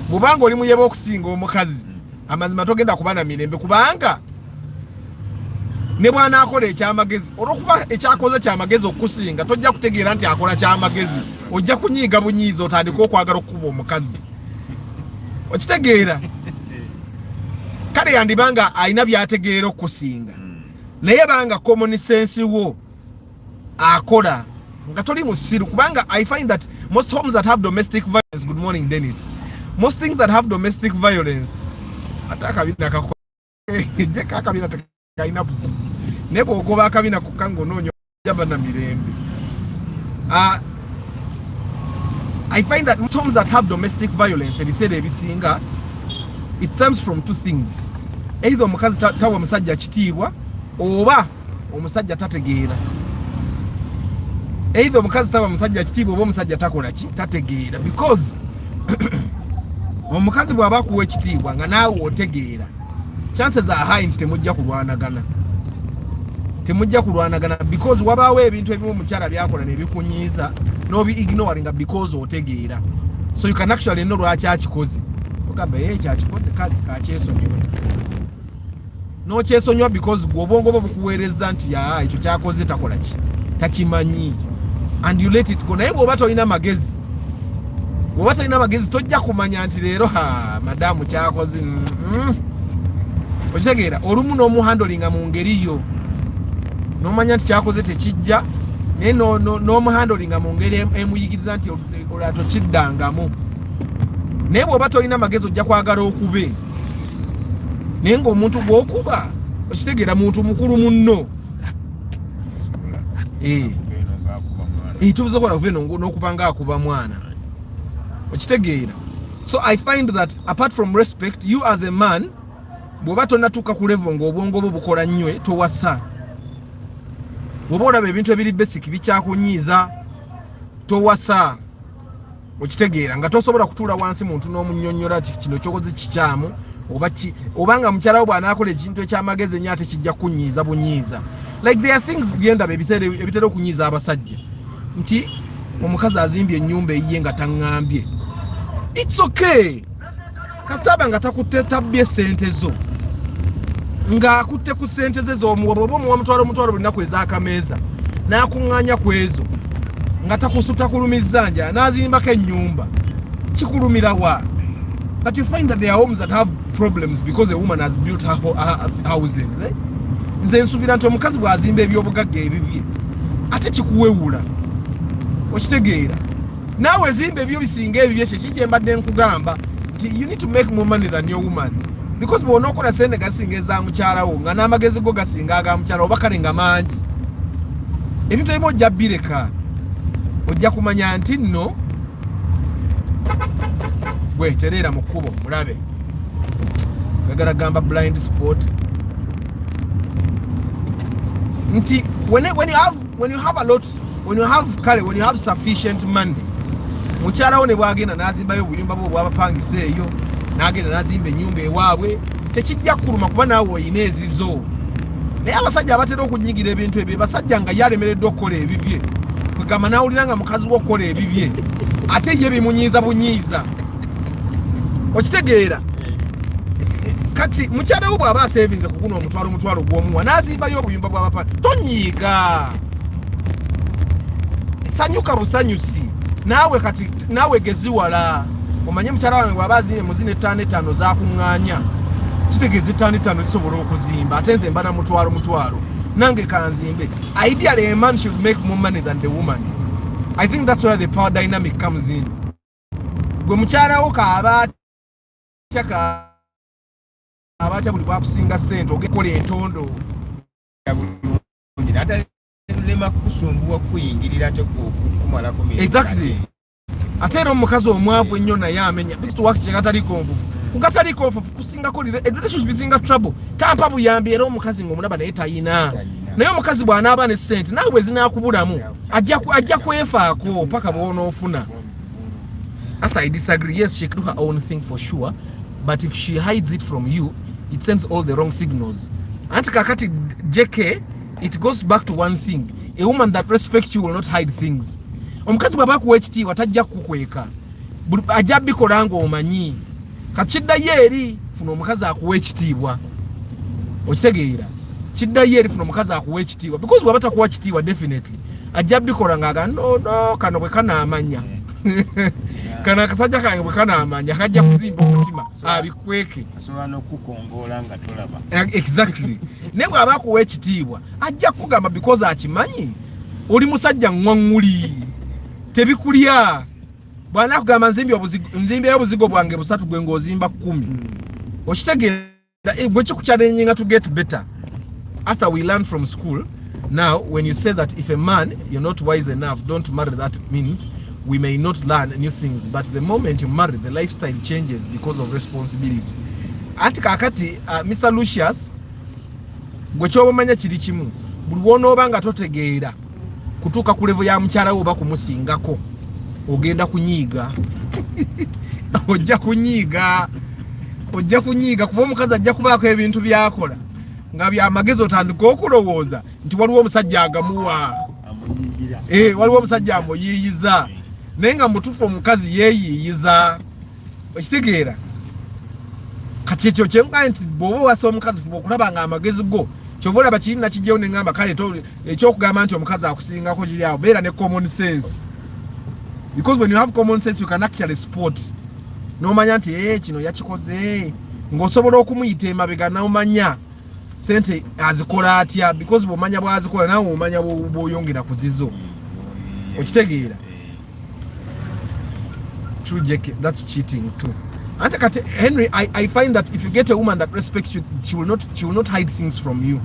bw'obanga oli muyebe okusinga omukazi amazima togenda kuba na mirembe kubanga ne bw'anaakola ekyamagezi olw'okuba ekyakoze kyamagezi okukusinga tojja kutegeera nti akola kyamagezi ojja kunyiiga bunyiiza otandika okwagala okukuba omukazi. Okitegeera. Kale yandibanga alina byategeera okukusinga naye banga common sense wo akola nga toli musiru kubanga I find that most homes that have domestic violence, good morning Dennis, most things that have domestic violence atakabina kako je kakabina takaina buzi nebo ogoba akabina kukango nonyo jaba na mirembe. I find that most homes that have domestic violence ebisinga it stems from two things. Either omukazi tawa musajja kitiibwa oba omusajja tategeera. Either omukazi tawa musajja kitiibwa oba omusajja takola ki tategeera. Because omukazi bw'aba akuwa ekitiibwa nga naawe otegeera, chances are high nti temujja kulwanagana because wabaawo ebintu ebimu omukyala byakola ne bikunyiiza n'obi ignoring because otegeera. So you can actually know lwaki akikoze. Okamba kyakikoze kale kakyesonyiwa. N'okyesonyiwa because gw'obwongo bwo bukuweereza nti ekyo kyakoze takola ki takimanyi, and you let it go. Naye bw'oba tolina magezi, tojja kumanya nti leero madamu kyakoze. Okitegeera. Olumu n'omuhandolinga mu ngeri yo n'omanya nti kyakoze tekijja naye n'omuhandolinga mu ngeri emuyigiriza nti olato kiddangamu. Naye bw'oba tolina magezi ojja kwagala okube naye ng'omuntu gw'okuba okitegeera muntu mukulu munno. Tubuze okola kuva n'okuba ng'akuba mwana. Okitegeera. So I find that apart from respect, you as a man bw'oba tonatuuka ku level ng'obwongo bwo bukola nnyo towasa. Obola ebintu ebiri basic bikyakunyiza towasa okitegeera nga tosobola kutuula wansi muntu n'omunnyonnyola ati kino kyokoze kikyamu obanga mukyala wo bw'anaakola ekintu ekyamagezi ennyo ate kijja kunyiiza bunyiiza. Like there are things byendaba ebiseera ebitera okunyiiza abasajja nti omukazi azimbye ennyumba eyiye nga taŋŋambye. It's okay. Kasitaba nga takutte tabbye sente zo nga akutte ku sente ze z'omuwa oba omuwa mutwalo buli nnaku ez'akameeza n'akuŋŋaanya ku ezo nga takulumizza nja n'azimbako ennyumba kikulumira wa? But you find that there are homes that have problems because a woman has built her houses. Nze nsubira nti omukazi bw'azimba ebyobugagga ebibye ate kikuwewula okitegeera naawe ezimba ebyo bisinga ebibye kiki kyembadde nkugamba nti you need to make more money than your woman because bw'ona okola sente gasinga eza mukyalawo nga n'amagezi go gasinga aga mukyalawo oba kale nga mangi ebintu ebimu ojja bireka ojja kumanya nti nno gwe tereera mu kkubo mulabe gagala gamba blind spot nti when you have sufficient money mukyalawo ne bwagenda n'azimbayo obuyumba bwe bwabapangisa eyo n'agenda n'azimba ennyumba ewaabwe tekijja kuluma kuba naawe oyina ezizo. Naye abasajja abatera okunyigira ebintu ebyo basajja nga yalemereddwa okukola ebibye kwegamba n'awulira nga mukazi we okukola ebibye ate ye bimunyiiza bunyiiza okitegeera. Kati mukyala wo bw'aba asevinze ku guno omutwalo gw'omuwa n'azimbayo obuyumba bw'abapa tonyiiga sanyuka busanyusi naawe geziwala omanye mukyala wange bw'aba azimbe muzina 5 zakuŋŋaanya kitegeeza 5 zisobola okuzimba ate nze mba na mutwalo nange kanzimbe. Ideally a man should make more money than the woman. I think that's where the power dynamic comes in. Gwe mukyala wo abacha buli bwakusinga sente ogekola entondo ate lema kusumbuwa kuyingirira kyo kumalako miri. Exactly. Ate era omukazi omwavu ennyo naye amenya bitu waki kyekataliko nfufu kukataliko nfufu kusingako relationship bisinga trouble tampa buyambi era omukazi ng'omulaba naye tayina naye omukazi bw'anaaba ne ssente nawe bwe zinaakubulamu ajja kwefaako paka bw'onoofuna. I disagree. Yes, she can do her own thing for sure, but if she hides it from you, it sends all the wrong signals. Anti kakati JK, it goes back to one thing. A woman that respects you will not hide things. Omukazi bw'aba kuwa ekitiibwa tajja kukweka ajja bikola nga omanyi kakiddayo eri funa omukazi akuwa ekitiibwa okitegeera kiddayo eri funa omukazi akuwa ekitiibwa because bw'aba takuwa kitiibwa definitely ajja bikola ng'aga no kano bwe kanaamanya kana akasajja kange bwe kanaamanya kajja kuzimba omutima abikweke asobola n'okukongoola nga tolaba. Exactly. Naye bw'aba akuwa ekitiibwa ajja kukugamba because akimanyi oli musajja ŋŋwaŋŋuli tebikulya bwana kugamba nzimbyeyo obuzigo bwange 3 gwe ng'ozimba 10 okitegeera gwe kikuchallenging to get better. After we learn from school now when you say that if a man you're not wise enough don't marry, that means we may not learn new things, but the moment you marry the lifestyle changes because of responsibility. Anti kakati Mr. Lucius gwe kyobamanya kiri kimu buli wonooba nga totegeera kutuuka ku level ya mukyala wo oba kumusingako ogenda kunyiiga ojja kunyiiga kuba omukazi ajja kubaako ebintu byakola nga byamagezi otandika okulowooza nti waliwo omusajja agamuwa waliwo omusajja amuyiiyiza naye nga mutufu omukazi yeeyiiyiza okitegeera. Kati ekyo kyenga nti bw'oba wasa omukazi fuba okulaba nga amagezi go kyova olaba kirina kijjawo ne ngamba kale ekyokugamba nti omukazi akusingako kiri awo beera ne common sense, because when you have common sense you can actually spot n'omanya nti kino yakikoze ng'osobola okumuyita emabega n'omanya sente azikola atya, because bw'omanya bw'azikola naawe omanya bw'oyongera ku zizo okitegeera. True JK, that's cheating too. And Henry, I find that if you get a woman that respects you, she will not hide things from you.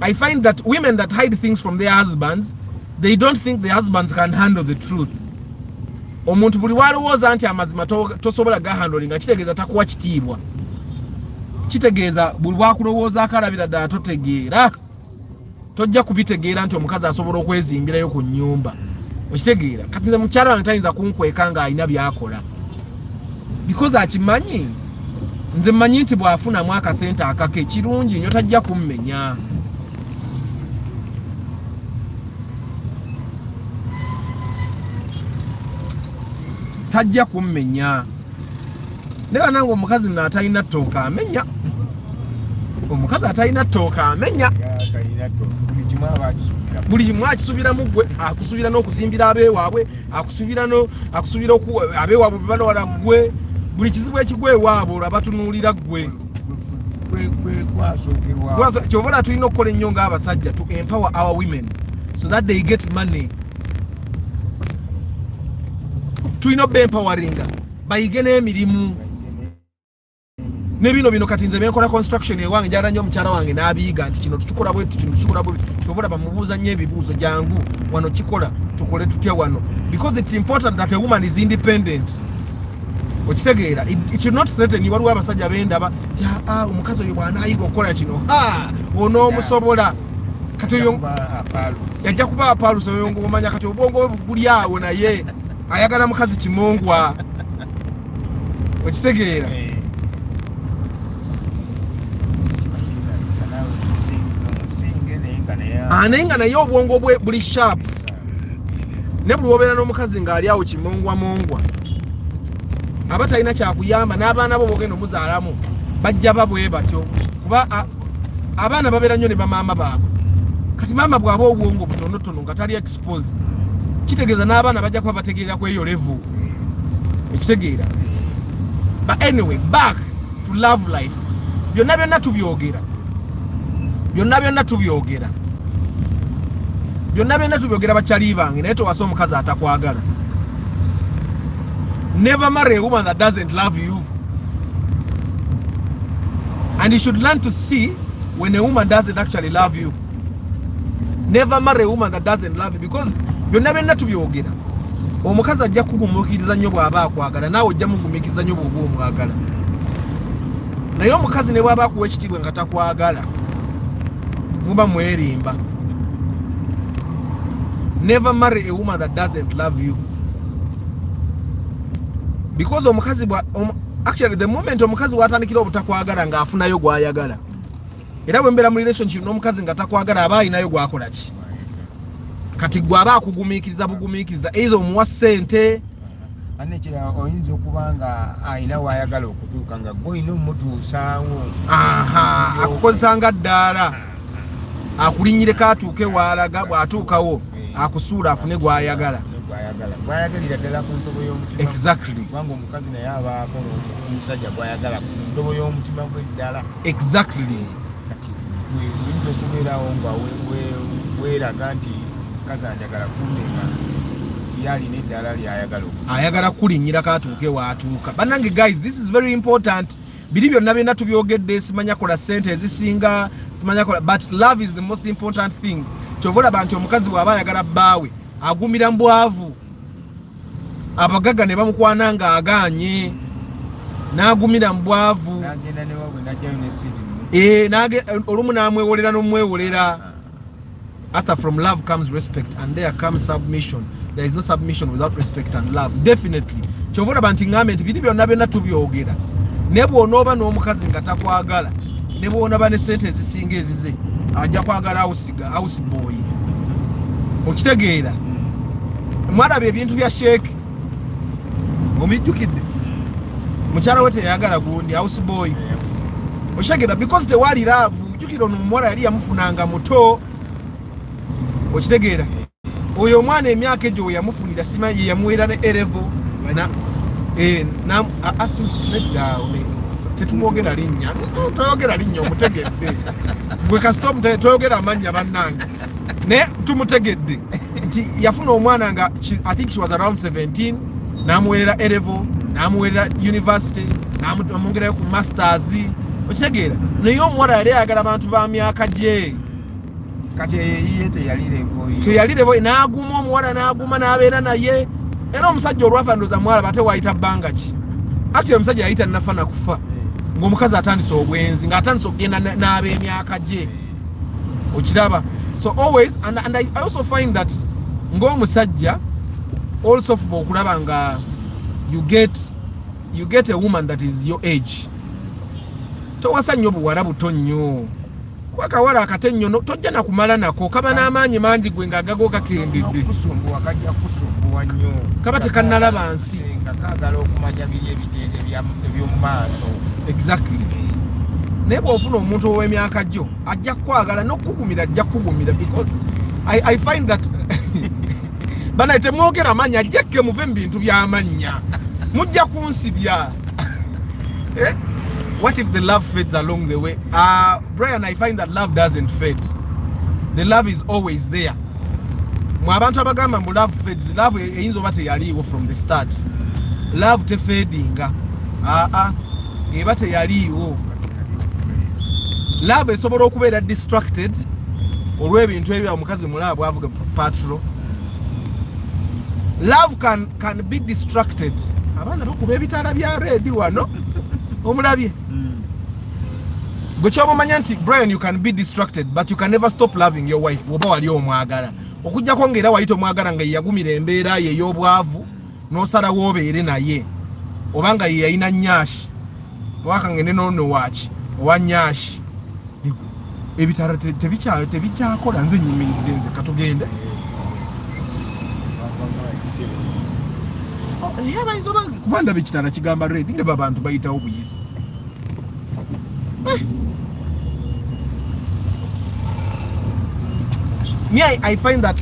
I find that women that hide things from their husbands, they don't think their husbands can handle the truth. Omuntu buli walowooza nti amazima tosobola gahandolinga kitegeeza takuwa kitiibwa, kitegeeza buli wakulowooza akalabira ddala totegeera. tojja kubitegeera nti omukazi asobola okwezimbirayo ku nnyumba okitegeera kati nze mukyala wange tayinza kunkweka nga alina byakola because akimanyi nze mmanyi nti bw'afunamu akasente akake kirungi nnyo tajja kummenya tajja kummenya neba nange omukazi nno atalina ttooka amenya omukazi atalina ttooka amenya buli kimu akisubiramu gwe akusubira n'okuzimbira abeewaabwe akusubira abeewaabwe bwe balwala gwe buli kizibu ekigwa ewaabwe olabatunuulira gwe kyobola tulina okukola ennyo ng'abasajja to empower our women so that they get money tulina obba empoweringa bayige n'emirimu ne bino kati nze benkola construction ewange njagala nnyo omukyala wange n'abiyiga nti kino tukikola bwetu kino tukikola bwe kyobola bamubuuza nnyo ebibuuzo jangu wano kikola tukole tutya wano because it's important that a woman is independent okitegeera it should not threaten waliwo abasajja bendaba ti omukazi oyo bw'anaayiga okukola kino onoomusobola kati oyo yajja kuba apaalusa oyo ng'omanya kati obwongo bwe buli awo naye ayagala mukazi kimongwa okitegeera naye nga naye obwongo bwe buli sharp ne buli wobeera n'omukazi ng'ali awo kimongwamongwa aba talina kyakuyamba n'abaana bo bogenda omuzaalamu bajja babwe batyo kuba abaana babeera nnyo ne bamaama baabwe kati maama bw'aba obwongo butonotono nga tali exposed kitegeeza n'abaana bajja kuba bategeera ku eyo level ekitegeera but anyway back to love life byonna tubyogera bakyali bange naye towasa omukazi atakwagala never marry a woman that doesn't love you and you should learn to see when a woman doesn't actually love you. Never marry a woman that doesn't love you because byonna tubyogera omukazi ajja kugumukiriza nnyo bw'aba akwagala naawe ojja mugumikiriza nnyo bw'oba omwagala naye omukazi ne bw'aba akuwa ekitiibwa nga takwagala muba mwerimba. Never marry a woman that doesn't love you because omukazi actually the moment omukazi watandikira obutakwagala ng'afunayo gw'ayagala era bwe mbeera mu relationship n'omukazi nga takwagala aba alinayo gwakola ki kati gw'aba akugumiikiriza bugumiikiriza either omuwa ssente anekira oyinza okuba nga alina waayagala okutuuka nga gwe olina omutuusaawo akukozesa nga ddaala akulinnyireko atuuke waalaga bw'atuukawo akusuula afune gw'ayagala gwayagalira ddala ku ntobo y'omutima exactly kubanga omukazi naye abaako omusajja gwayagala ku ntobo y'omutima gwe ddala exactly kati oyinza okubeerawo nga weeraga nti mukazi anjagala kunnema yalina eddala lyayagala kulinnyirako atuuke waatuuka. Bannange guys, this is very important. Biri byonna tubyogedde simanya kola ssente ezisinga simanya kola but love is the most important thing. Kyovola bantu omukazi bw'aba ayagala bbaawe agumira mbwavu abagaga ne bamukwana nga agaanye n'agumira mbwavu n'agenda ne wabwe n'ajjayo ne Sydney olumu n'amwewolera n'omwewolera. After from love comes respect and there comes submission. There is no submission without respect and love. Definitely. Kyovola bantu ngambe nti biri byonna tubyogera ne bw'onooba n'omukazi nga takwagala ne bw'onaba ne ssente ezisinga ezize ajja kwagala house boy. Okitegeera mwalaba ebintu bya sheeke omijjukidde mukyala we teyagala gundi house boy okitegeera because tewali laavu. Jjukira ono omuwala yali yamufunanga muto okitegeera oyo omwana emyaka egyo yamufunira sima ye yamuweera ne erevo tetumwogera linnya toyogera linnya omutegedde gwe kasita toyogera amannya bannange naye tumutegedde nti yafuna omwana nga I think she was around 17 n'amuweerera erevo n'amuweerera university n'amwongerayo ku masters okitegeera naye omuwala yali ayagala abantu ba myaka gye kati ye teyali levo n'aguma omuwala n'aguma n'abeera naye era omusajja olwafa ndoza mwala bate wayita bbanga ki ati omusajja yayita nafa na kufa ng'omukazi atandise obwenzi ng'atandise okugenda n'ab'emyaka gye okiraba So always, and I also find that ng'omusajja also okulaba nga you get a woman that is your age. Towasa nnyo buwala buto nnyo. Kuba kawala akate nnyo tojja na kumala nako kaba n'amaanyi mangi gwe ng'agago kakendedde. Kusumbuwa kajja kusumbuwa nnyo. Kaba tekannalaba nsi. Nga kaagala okumanya biri eby'omu maaso. Exactly. Naye bw'ofuna omuntu ow'emyaka gyo ajja kwagala n'okugumira ajja kugumira because I find that bana temwogera manya ajjakke muve mu bintu by'amanya mujja kunsibya. What if the love fades along the way? Brian, I find that love doesn't fade. The love is always there. Mu abantu abagamba mbu love fades, love eyinza oba teyaliiwo from the start. Love tefadinga. Eba teyaliiwo. Love esobola okubeera distracted olw'ebintu ebyo omukazi mulaba bw'avuga patrol. Love can be distracted. Abaana bakuba ebitaala bya red wano omulabye. Gwe ky'omanya nti Brian, you can be distracted but you can never stop loving your wife oba wali omwagala. Okujjako ng'era wayita omwagala nga yeyagumira embeera ye ey'obwavu n'osalawo obeere naye oba nga ye yalina nnyashi wakangende n'ono waaki owa nnyashi ebitala tebikyakola nze nyimiridde nze katugende. Naye abayinza oba kuba ndaba ekitala kigamba red ndaba abantu bayitawo buyisi. Me, I find that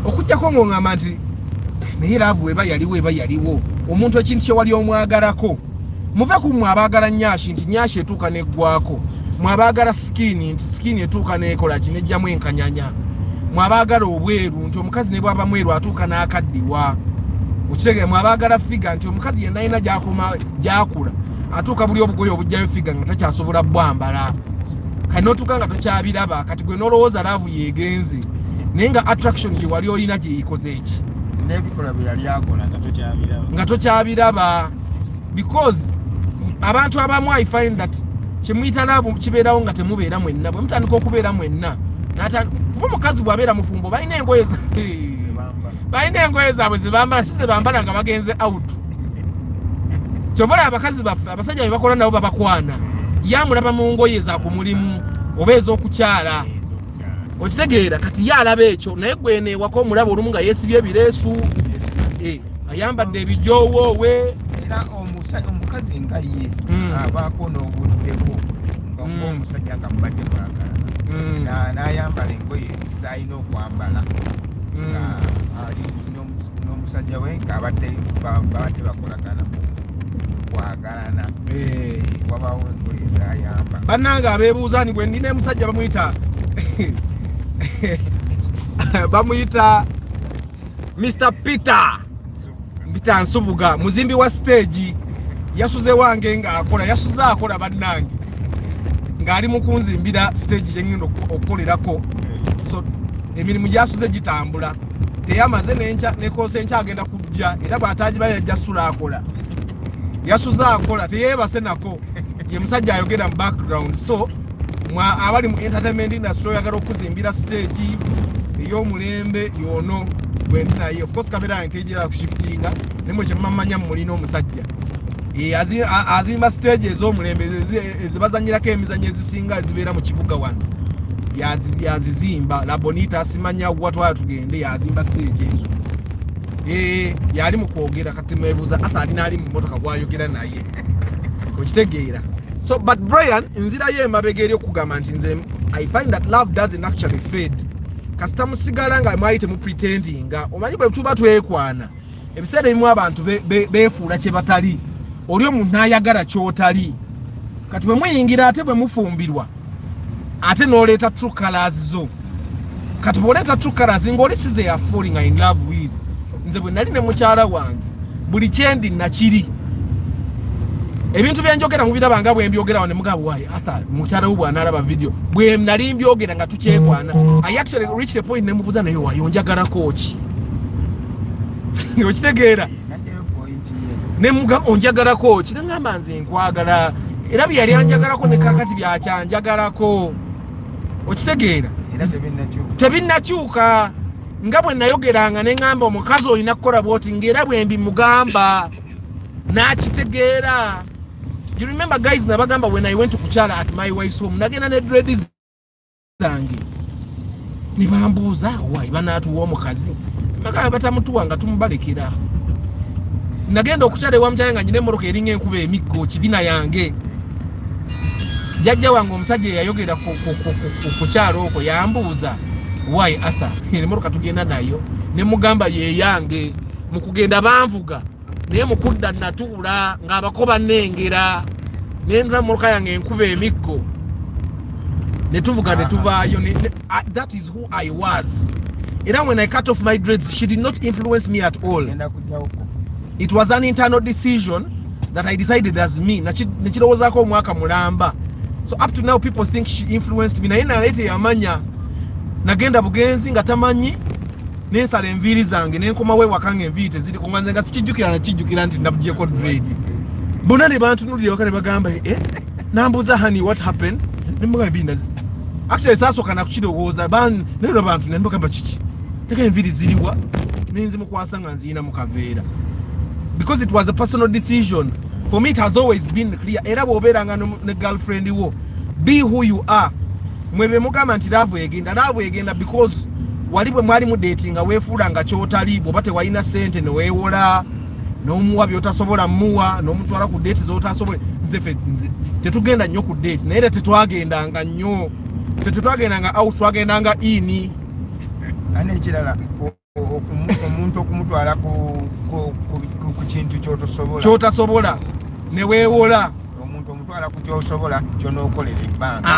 okujjako ng'ongamba nti naye laavu eba yaliwo omuntu ekintu kye wali omwagalako muve ku mmwe abaagala nnyashi nti nnyashi etuuka neggwako, mwe abaagala sikini nti sikini etuuka neekola ki nejjamu enkanyanya, mwe abaagala obweru nti omukazi ne bw'aba mweru atuuka n'akaddiwa, okitegeera mwe abaagala figa nti omukazi yenna alina gy'akula atuuka buli obugoye obujjayo figa nga takyasobola bwambala. Kati n'otuuka nga tokyabiraba kati gwe n'olowooza laavu yeegenze naye nga attraction gye wali olina gye yikoze eki n'ebikola bye yali akola nga tokyabiraba because abantu abamu I find that kyemuyita laavu kibeerawo nga temubeera mwenna. Bwe mutandika okubeera mwenna kuba omukazi bw'abeera mufumbo balina engoye zaabwe ze bambala si ze bambala nga bagenze out. Kyovola abakazi baffe abasajja be bakola nabo babakwana yamulaba mu ngoye za ku mulimu oba ez'okukyala, okitegeera kati ye alaba ekyo naye gwe neewaka omulaba olumu nga yeesibye ebireesu ayambadde ebijoowowe era omukazi nga ye abaako n'obuddeko ng'omusajja nga mubadde mwagala n'ayambala engoye z'alina okwambala nga ali n'omusajja we ng'abadde bakolagana kwagalana wabawo engoye z'ayamba. Bannange abeebuuza ni gwe ndina emusajja bamuyita Mr. Peter Nsubuga, muzimbi wa stage. Yasuze wange yasuze akola bannange ng'ali mu kunzimbira stage gye ngenda okukolerako. So emirimu gyasuze gitambula teyamaze nekoosa enkya agenda kujja era bw'atagibala yajja sula akola yasuze akola teyeebase nako ye musajja ayogera mu background. So abali mu entertainment industry oyagala okuzimbira stage ey'omulembe yono bwendi naye of course kamera ntegera kushiftinga nemwe kyemmamanya mulina omusajja azimba stage ez'omulembe ezibazanyirako emizanyo ezisinga ezibeera mu kibuga wano yazizimba La Bonita asimanya watwala tugende yazimba stage ezo. Yali mu kwogera kati mwebuuza alina ali mu motoka gwayogera naye okitegeera. So but Brian nzira ye emabega eri okugamba nti nze I find that love doesn't actually fade. Kasita musigala nga mwali temupretendinga omanyi bwe tuba twekwana ebiseera ebimu abantu beefuula kye batali oli omuntu n'ayagala ky'otali kati bwe muyingira ate bwe mufumbirwa ate n'oleeta true colors zo. Kati bw'oleeta true colors ng'oli size ya falling in love with. Nze bwe nali ne mukyala wange buli kyendi nakiri ebintu byenjogera mubirabanga bwe mbyogera ne mugabo waye Arthur mukyala we bw'anaalaba video bwe nali mbyogera nga tukyekwana. I actually reached the point ne mubuuza naye wayo njagalako ki okitegeera ne mugamba onjagalako ki nangamba nze nkwagala era bye yali anjagalako ne kakati byakyanjagalako okitegeera tebinnakyuka nga bwe nayogeranga ne ngamba omukazi olina kukola bwoti ng'era bwe mbimugamba n'akitegeera. You remember guys nabagamba when I went to kuchala at my wife's home nagenda ne dreads zange ne bambuuza why banaatuwa omukazi mbagamba batamutuwa nga tumubalekera. Nagenda okukyala ewa mukyala nga nyina emmoroka eringa enkuba emiggo kibina yange. Jjajja wange omusajja yayogera ku kyalo okwo yambuuza why Arthur emmoroka tugenda nayo ne mugamba ye yange mu kugenda banvuga naye mukudda natuula ng'abakoba nnengera nendula mmoroka yange enkuba emiggo ne tuvuga ne tuvaayo. That is who I was. Era when I cut off my dreads she did not influence me at all. It was an internal decision that I decided as me. Nekirowozaako omwaka mulamba. So up to now people think she influenced me. Naye naleete yamanya nagenda bugenzi nga tamanyi nensala enviiri zange nenkomawo ewaka nga enviiri teziri nga nze nga sikijjukira nakijjukira nti navugyeko dread. Bonna ne bantunuulira ewaka ne bagamba nambuuza honey what happened nemugamba enviiri actually saasooka nakukirowooza nero bantu nembagamba kiki teka enviiri ziriwa nenzimukwasa nga nziyina mu kaveera. Because it was a personal decision. For me it has always been clear. Era bw'obeeranga ne girlfriend wo be who you are. Mwebe mugamba nti laavu egenda because wali bwe mwali mu dating nga weefuula nga kyotali bw'oba tewalina ssente ne weewola n'omuwa by'otasobola muwa n'omutwala ku date z'otasobola. Nze tetugenda nnyo ku date naye era tetwagendanga nnyo. Tetwagendanga out twagendanga ini. Ane ekirala omuntu okumutwala ku kintu kyotasobola ne weewola omuntu omutwala ku kyosobola kyonookolera ebbanga.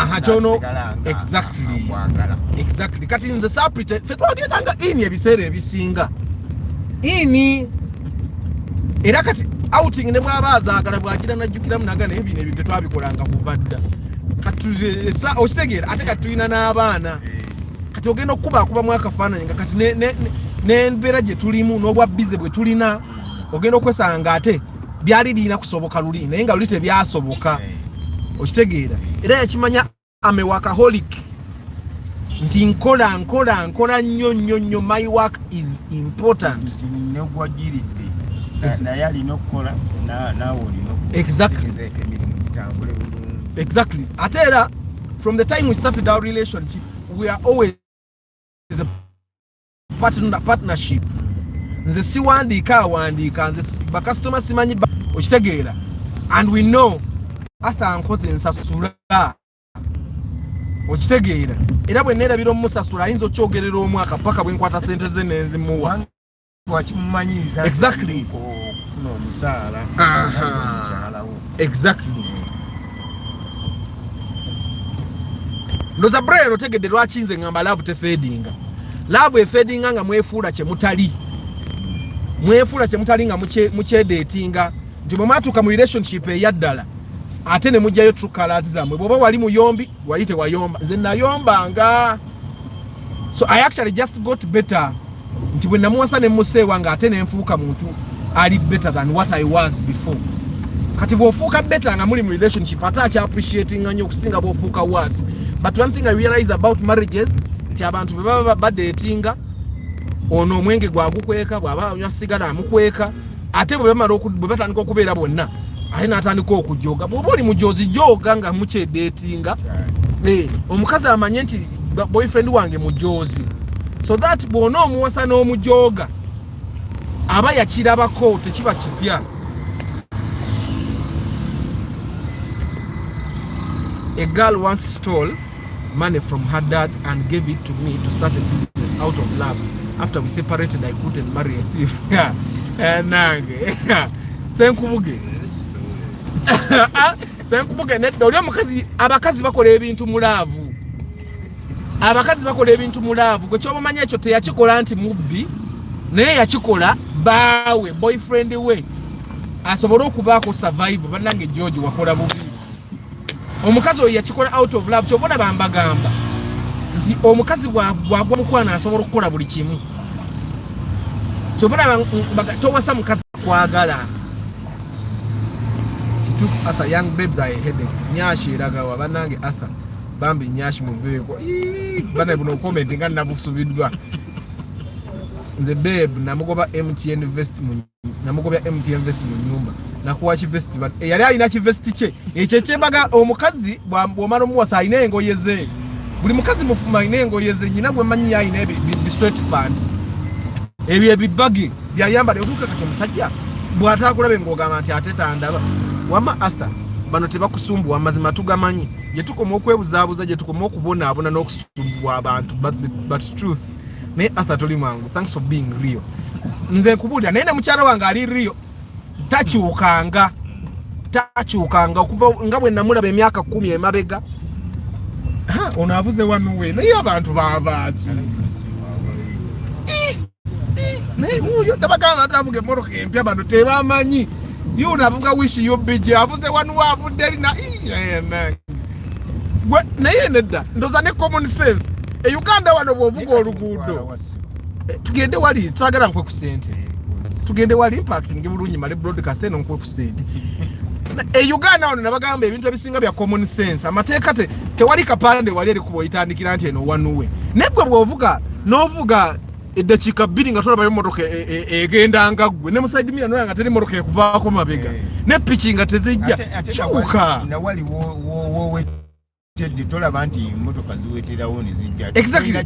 Exactly. Kati nze saapite ffe twagendanga ini ebiseera ebisinga ini era kati outing ne bw'aba azaagala bw'agira najjukiramu nagana ebyo ebyo tetwabikolanga kuva dda. Okitegeera ate kati tulina n'abaana kati ogenda okukubamu akafaananyi nga kati n'embeera gye tulimu n'obwa bize bwe tulina ogenda okwesanga ate byali birina kusoboka luli naye nga luli tebyasoboka. Okitegeera era yakimanya ame workaholic nti nkola nnyo. My work is important. Negwagiridde naye alina okukola naawe olina exactly. Ate era from the time we started our relationship we are always a partnership. Nze siwandiika awandiika nze bakasitoma simanyi okitegeera and we know Arthur nkoze nsasula okitegeera era bwe neerabira omusasula ayinza okyogerera omwaka paka bwe nkwata sente ze nenzimuwa wakimumanyiriza exactly okufuna omusaala. Exactly. Ndoza brero tegedde lwaki nze ngamba love tefedinga. Love efedinga nga mwefuula kye mutali nga mukyedetinga nti bwe mwatuuka mu relationship eyaddala ate ne mujjayo true colors zammwe. Bw'oba wali muyombi wali tewayomba. Nze nayombanga. So I actually just got better nti bwe namuwasa ne museewa nga ate ne nfuuka muntu ali better than what I was before. Kati bw'ofuuka better nga muli mu relationship ate akya-appreciating nnyo okusinga bw'ofuuka worse. But one thing I realize about marriages nti abantu bwe baba badetinga ono omwenge gwagukweka bw'aba anywa sigala amukweka ate bwe batandika okubeera bonna ate n'atandika okujoga. Bw'oba oli mujozi joga nga mukyedetinga omukazi amanye nti boyfriend wange mujozi so that bw'ona omuwasa n'omujoga aba yakirabako tekiba kipya. A girl once stole money from her dad and gave it to me to start a business out of love. After we separated, I couldn't marry a thief. Nange senkubuge nedda oli omukazi. Abakazi bakola ebintu mulaavu. Gwe ky'omanya ekyo teyakikola nti mubbi naye yakikola baawe boyfriend we asobole okubaako survive. Bannange George wakola bubi. Omukazi oyo yakikola out of love. Kyobona bambagamba nti omukazi bwagwa mukwana asobola okukola buli kimu. Kyobona towasa mukazi kwagala. She took Arthur young babes I headed. Nyashi eragawa bannange Arthur bambi nyashi muveeko bana buno comment nga nabusubiddwa nze babe namugoba MTN vest mu nyumba nakuwa ki vest yali alina ki vest kye ekyo kyembaga omukazi bw'omala omuwasa alina engoye ze buli mukazi mufuma alina engoye ze nyina gwe mmanyi yalina bisweat pants ebyo ebibagi byayambala okutuuka kati omusajja bw'ataakulabe ng'ogamba nti ate tandaba wama Arthur bano tebakusumbuwa amazima tugamanyi gye tukoma okwebuzaabuza gye tukoma okubonaabona n'okusumbuwa abantu but truth naye Arthur toli mwangu thanks for being real nze nkubulira naye ne mukyala wange ali real takyukanga okuva nga bwe namulaba emyaka 10 emabega ono avuze wanuwe naye abantu babaaki naye uyo tabagamba atavuga emmotoka empya bano tebamanyi yuna avuga wishi yobije avuze wanuwe avudde erina naye nedda ndoza ne common sense Uganda wano bwovuga oluguudo tugende wali twagala nkwe ku sente tugende wali parking bulungi male broadcast eno nkwe ku sente Uganda wano nabagamba ebintu ebisinga bya common sense amateeka tewali kapande wali eri kuboyitandikira nti eno wanuwe negwe bwovuga novuga eddakiika 2 nga tolaba emmotoka egenda nga ggwe ne musaidi mira noya nga teri mmotoka ekuvaako mabega ne piki nga tezijja kyuka nawali wowe tedde tolaba nti emmotoka ziweterawo ne zijja exactly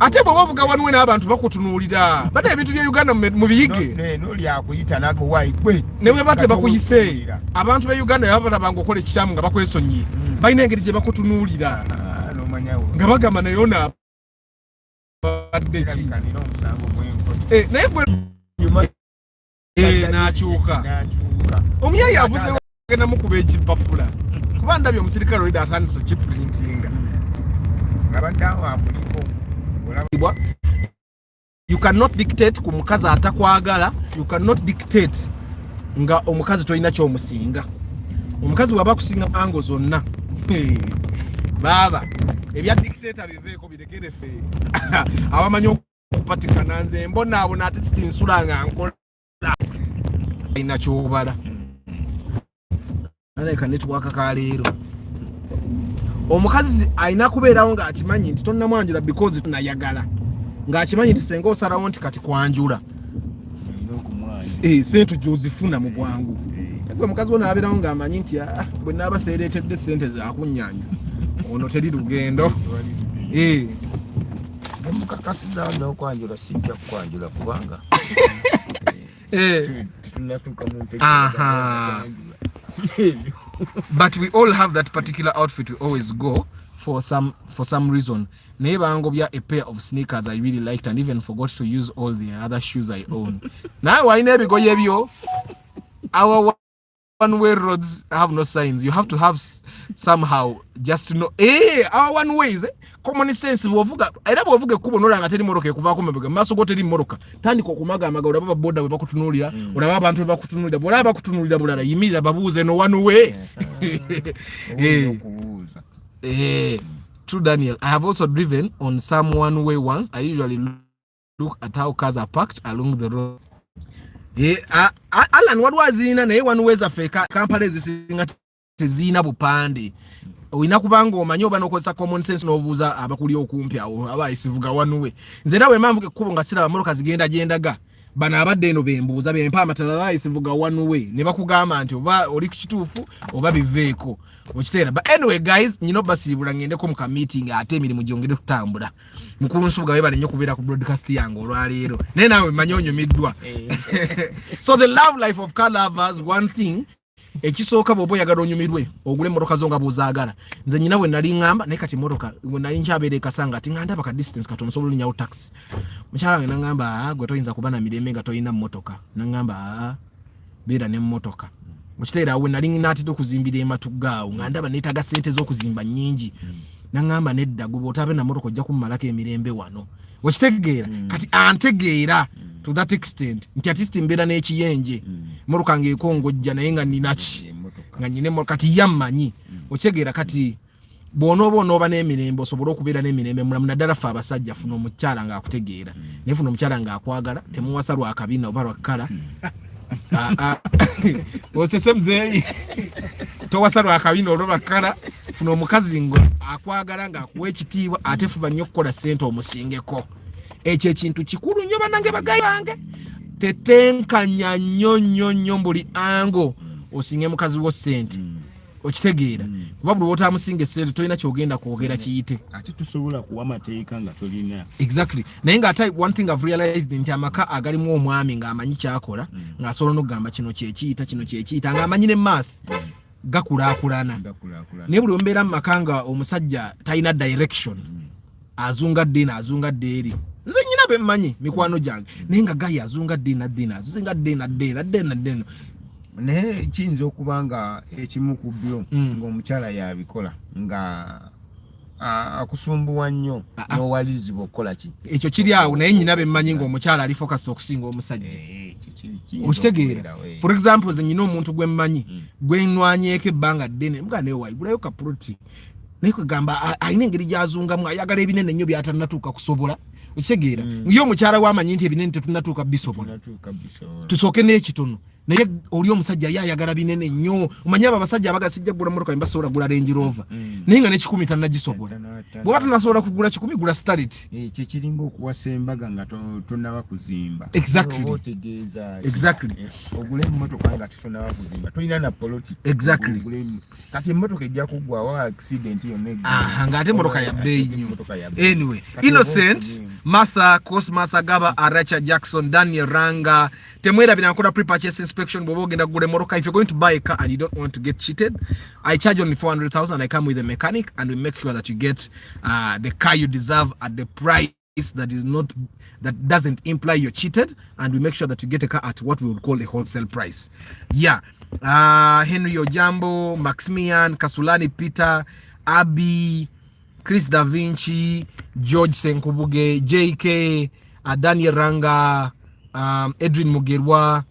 ate bwe bavuga wanuwe n'abantu bakutunuulira bada ebintu bya Uganda mu biyige noli akuyita nago waigwe ne bwe bate bakuyise abantu ba Uganda yabatabanga okola ekikyamu nga bakwesonyiye balina engeri gye bakutunuulira nga bagamba nayo na naye gwe n'akyuka omuyayi avuze genda mukuba ekipapula kuba ndabye omusirikale olida atandise kiprintinga you cannot dictate ku mukazi atakwagala you cannot dictate nga omukazi tolina kyomusinga omukazi waba kusinga mango zonna baba ebya dictator biveeko birekere fe abamanyi okupatikana nze mbonaabona ate sitinsula nga nkola ina kyobala aleka network ka leero omukazi alina kubeerawo ng'akimanyi nti tonnamwanjula because tunayagala ng'akimanyi nti senga osalawo nti kati kwanjula sente gyozifuna mu bwangu gwe mukazi wona abeerawo ng'amanyi nti bwe naaba seereetedde sente zakunyanya ono teri lugendo mukakasiza n'okwanjula sijja kukwanjula kubanga tunatuuka mu but we all have that particular outfit we always go for some reason. Naye bangobya a pair of sneakers I really liked and even forgot to use all the other shoes I own. Now why ebigoye ebyo our one-way roads have no signs. You have to have somehow just to know our one ways common sense bwovuga era bwovuga kubo nolanga teri moroka ekuvaako mabega maso go teri moroka tandika okumaga olaba baba boda bwe bakutunulira olaba abantu bwe bakutunulira bolaba bakutunulira bulala yimirira babuuze no one way True Daniel, I have also driven on some one way once. I usually look at how cars are parked along the road. Alan what was in naye one ways afeka kampale zisinga tezina bupande oyina kubanga omanyi oba nokozesa common sense nobuuza abakuli okumpi awo abayisivuga one way nze nawe manvuge kubo nga sira amoroka zigenda jendaga bana abadde eno bembuuza bempa amatala bayisivuga one way ne bakugamba nti oba oli ku kituufu oba biveeko okiteera but anyway guys nyino basibula ngendeko mu ka meeting ate emirimu gyongere tutambula mukulu nsubuga webale nnyo kubeera ku broadcast yange olwaleero naye nawe manyonyo middwa so the love life of car lovers one thing ekisooka bwoba oyagala onyumirwe ogule emmotoka zo nga bw'ozaagala nze nyina bwe nali ngamba naye kati emmotoka bwe nali nkyabeera ekasanga ati ngandaba ka distance katono nsobola olinyawo taxi mukyala wange nangamba gwe toyinza kuba na mirembe nga toyina mmotoka nangamba beera n'emmotoka mukiteera awo nali naatidde okuzimbira ematugaawo nga ndaba neetaaga ssente z'okuzimba nnyingi nangamba nedda gwe bw'otaabe na mmotoka ojja kummalako emirembe wano okitegeera kati antegeera to that extent nti atisti mbeera n'ekiyenje mmotoka ng'ekongojja naye nga ninaki nga nyine kati yammanyi okitegeera kati bw'onooba n'emirembe osobola okubeera n'emirembe mulamu naddala ffe abasajja funa omukyala ng'akutegeera naye funa omukyala ng'akwagala temuwasa lwakabina oba lwakkala osese muzeeyi towasa lwakabina olwo lwakkala funa omukazi ngo akwagala nga akuwa ekitiibwa ate fuba nnyo okukola ssente omusingeko. Ekyo ekintu kikulu nnyo bannange bagayi bange. Tetenkanya nnyo buli ango osinge mukazi wo ssente. Okitegeera kuba buli wotamusinga essente tolina kyogenda kwogera kiyite ate tusobola kuwa amateeka nga tolina. Exactly. Naye nga ate one thing I've realized nti amaka agalimu omwami ng'amanyi kyakola ng'asobola n'okugamba kino kyekiyita ng'amanyi ne math gakulaakulana. Naye buli ombeera mu maka nga omusajja talina direction azunga dde eri nze nnyina be mmanyi mikwano gyange naye nga gayi azunga dde naye kiyinza okuba nga ekimu ku byo ng'omukyala yabikola nga akusumbuwa nnyo n'owalizibwa okukola ki. Ekyo kiri awo naye nnyina be mmanyi ng'omukyala ali focus okusinga omusajja. Okitegeera. For example nze nnyina omuntu gwe mmanyi gwe nnwanyeeko ebbanga ddene mga naye waigulayo ka proti naye kwegamba alina engeri gy'azungamu ayagala ebinene nnyo by'atannatuuka kusobola. Okitegeera. Ye omukyala w'amanyi nti ebinene tetunnatuuka bisobola. Tusooke n'ekitono. Naye oli omusajja ayagala binene nnyo. Omanyi abasajja abagasijja gula motoka basobola gula Range Rover. Naye nga ne10 tannagisobola. Bw'oba tannasobola kugula 10 gula Starlet. Kye kiringa okuwasa embaga nga tonnaba kuzimba. Exactly. Ogule emmotoka nga tonnaba kuzimba. Tolina na politics. Exactly. Kati emmotoka ejja kuggwawo accident yonna. Ng'ate emmotoka ya bbeeyi nnyo. Anyway, Innocent, Martha, Cosmas Agaba, Aracha Jackson, Daniel Ranga, temwerabira nkola pre-purchase inspection bw'oba ogenda kugula emmotoka. If you're going to buy a car and you don't want to get cheated, I charge only 400,000. I come with a mechanic and we make sure that you get the car you deserve at the price that doesn't imply you're cheated, and we make sure that you get a car at what we would call a wholesale price. Yeah. Henry Ojambo, Maximian, Kasulani Peter, Abby, Chris Da Vinci, George Senkubuge, JK, Daniel Ranga, Edwin Mugerwa,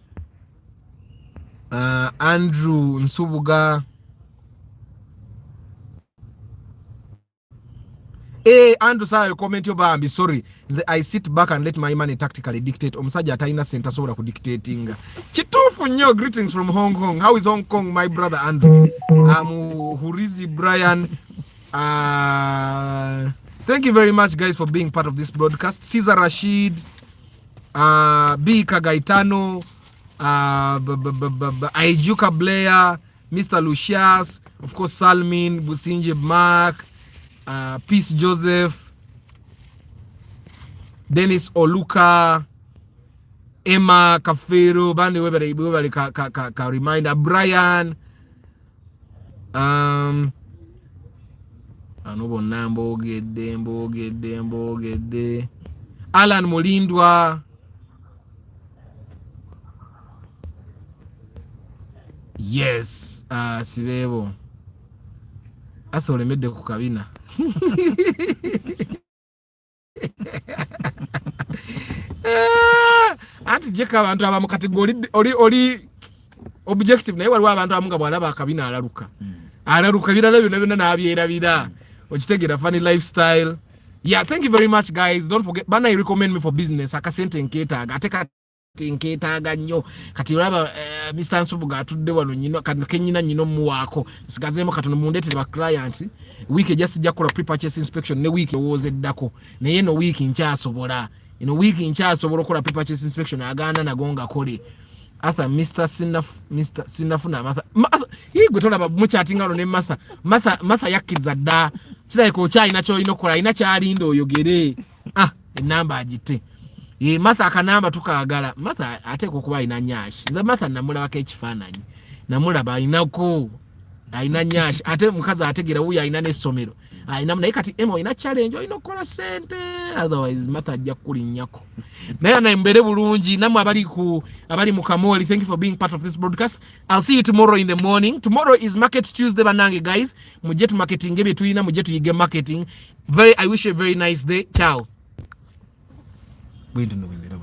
Andrew Nsubuga. Andrew Sara comment yo bambi, sorry. I sit back and let my money tactically dictate. Omusajja atalina senta sobola ku dictating. Chitufu nnyo, greetings from Hong Kong. How is Hong Kong, my brother Andrew? Hurizi Brian. Thank you very much guys for being part of this broadcast. Caesar Rashid, B Kagaitano, Aijuka Blair, Mr. Lucius, of course Salmin, Businje Mark, Peace Joseph, Dennis Oluka, Emma Kafero, Bandi Webere ka reminder, Brian, anobo nambo gede, Alan Molindwa, yes, Sibebo asolemedde ku kabina. Anti jeka abantu abamu kategori oli objective naye waliwo abantu abamu nga bwalaba akabina alaluka birala byonna n'abyerabira. Okitegeera funny lifestyle. Yeah, thank you very much guys. Don't forget bana you recommend me for business akasente nketaaga ate nketaaga nnyo kati olaba Mr. Nsubuga atudde wano nyino kenyina nyino muwaako sigazeemo katono mundeetere ba clients week ejja kola pre-purchase inspection ne week ewoozeddako naye no week nkyasobola okola pre-purchase inspection agaana nagonga kole Arthur Mr. Sinafuna Martha gwe tolaba muchatinga no ne Martha yakkiriza dda kirabika okyalina kyolina okukola alina kyalinda oyogere enamba agite. Martha akanamba tukaagala. Martha ateeka okuba alina nyashi. Nze Martha namulabako ekifaananyi. Namulaba alinako. Alina nyashi. Ate mukazi ategeera wuyo alina n'essomero. Naye kati Emma olina challenge olina okukola ssente. Otherwise Martha ajja kukulinnyako. Naye anayembere bulungi. Namwe abali mu Kamoli, thank you for being part of this broadcast. I'll see you tomorrow in the morning. Tomorrow is Market Tuesday banange guys. Mujje tu marketing ebye tulina mujje tuyige marketing. I wish you a very nice day. Ciao. Wait a minute.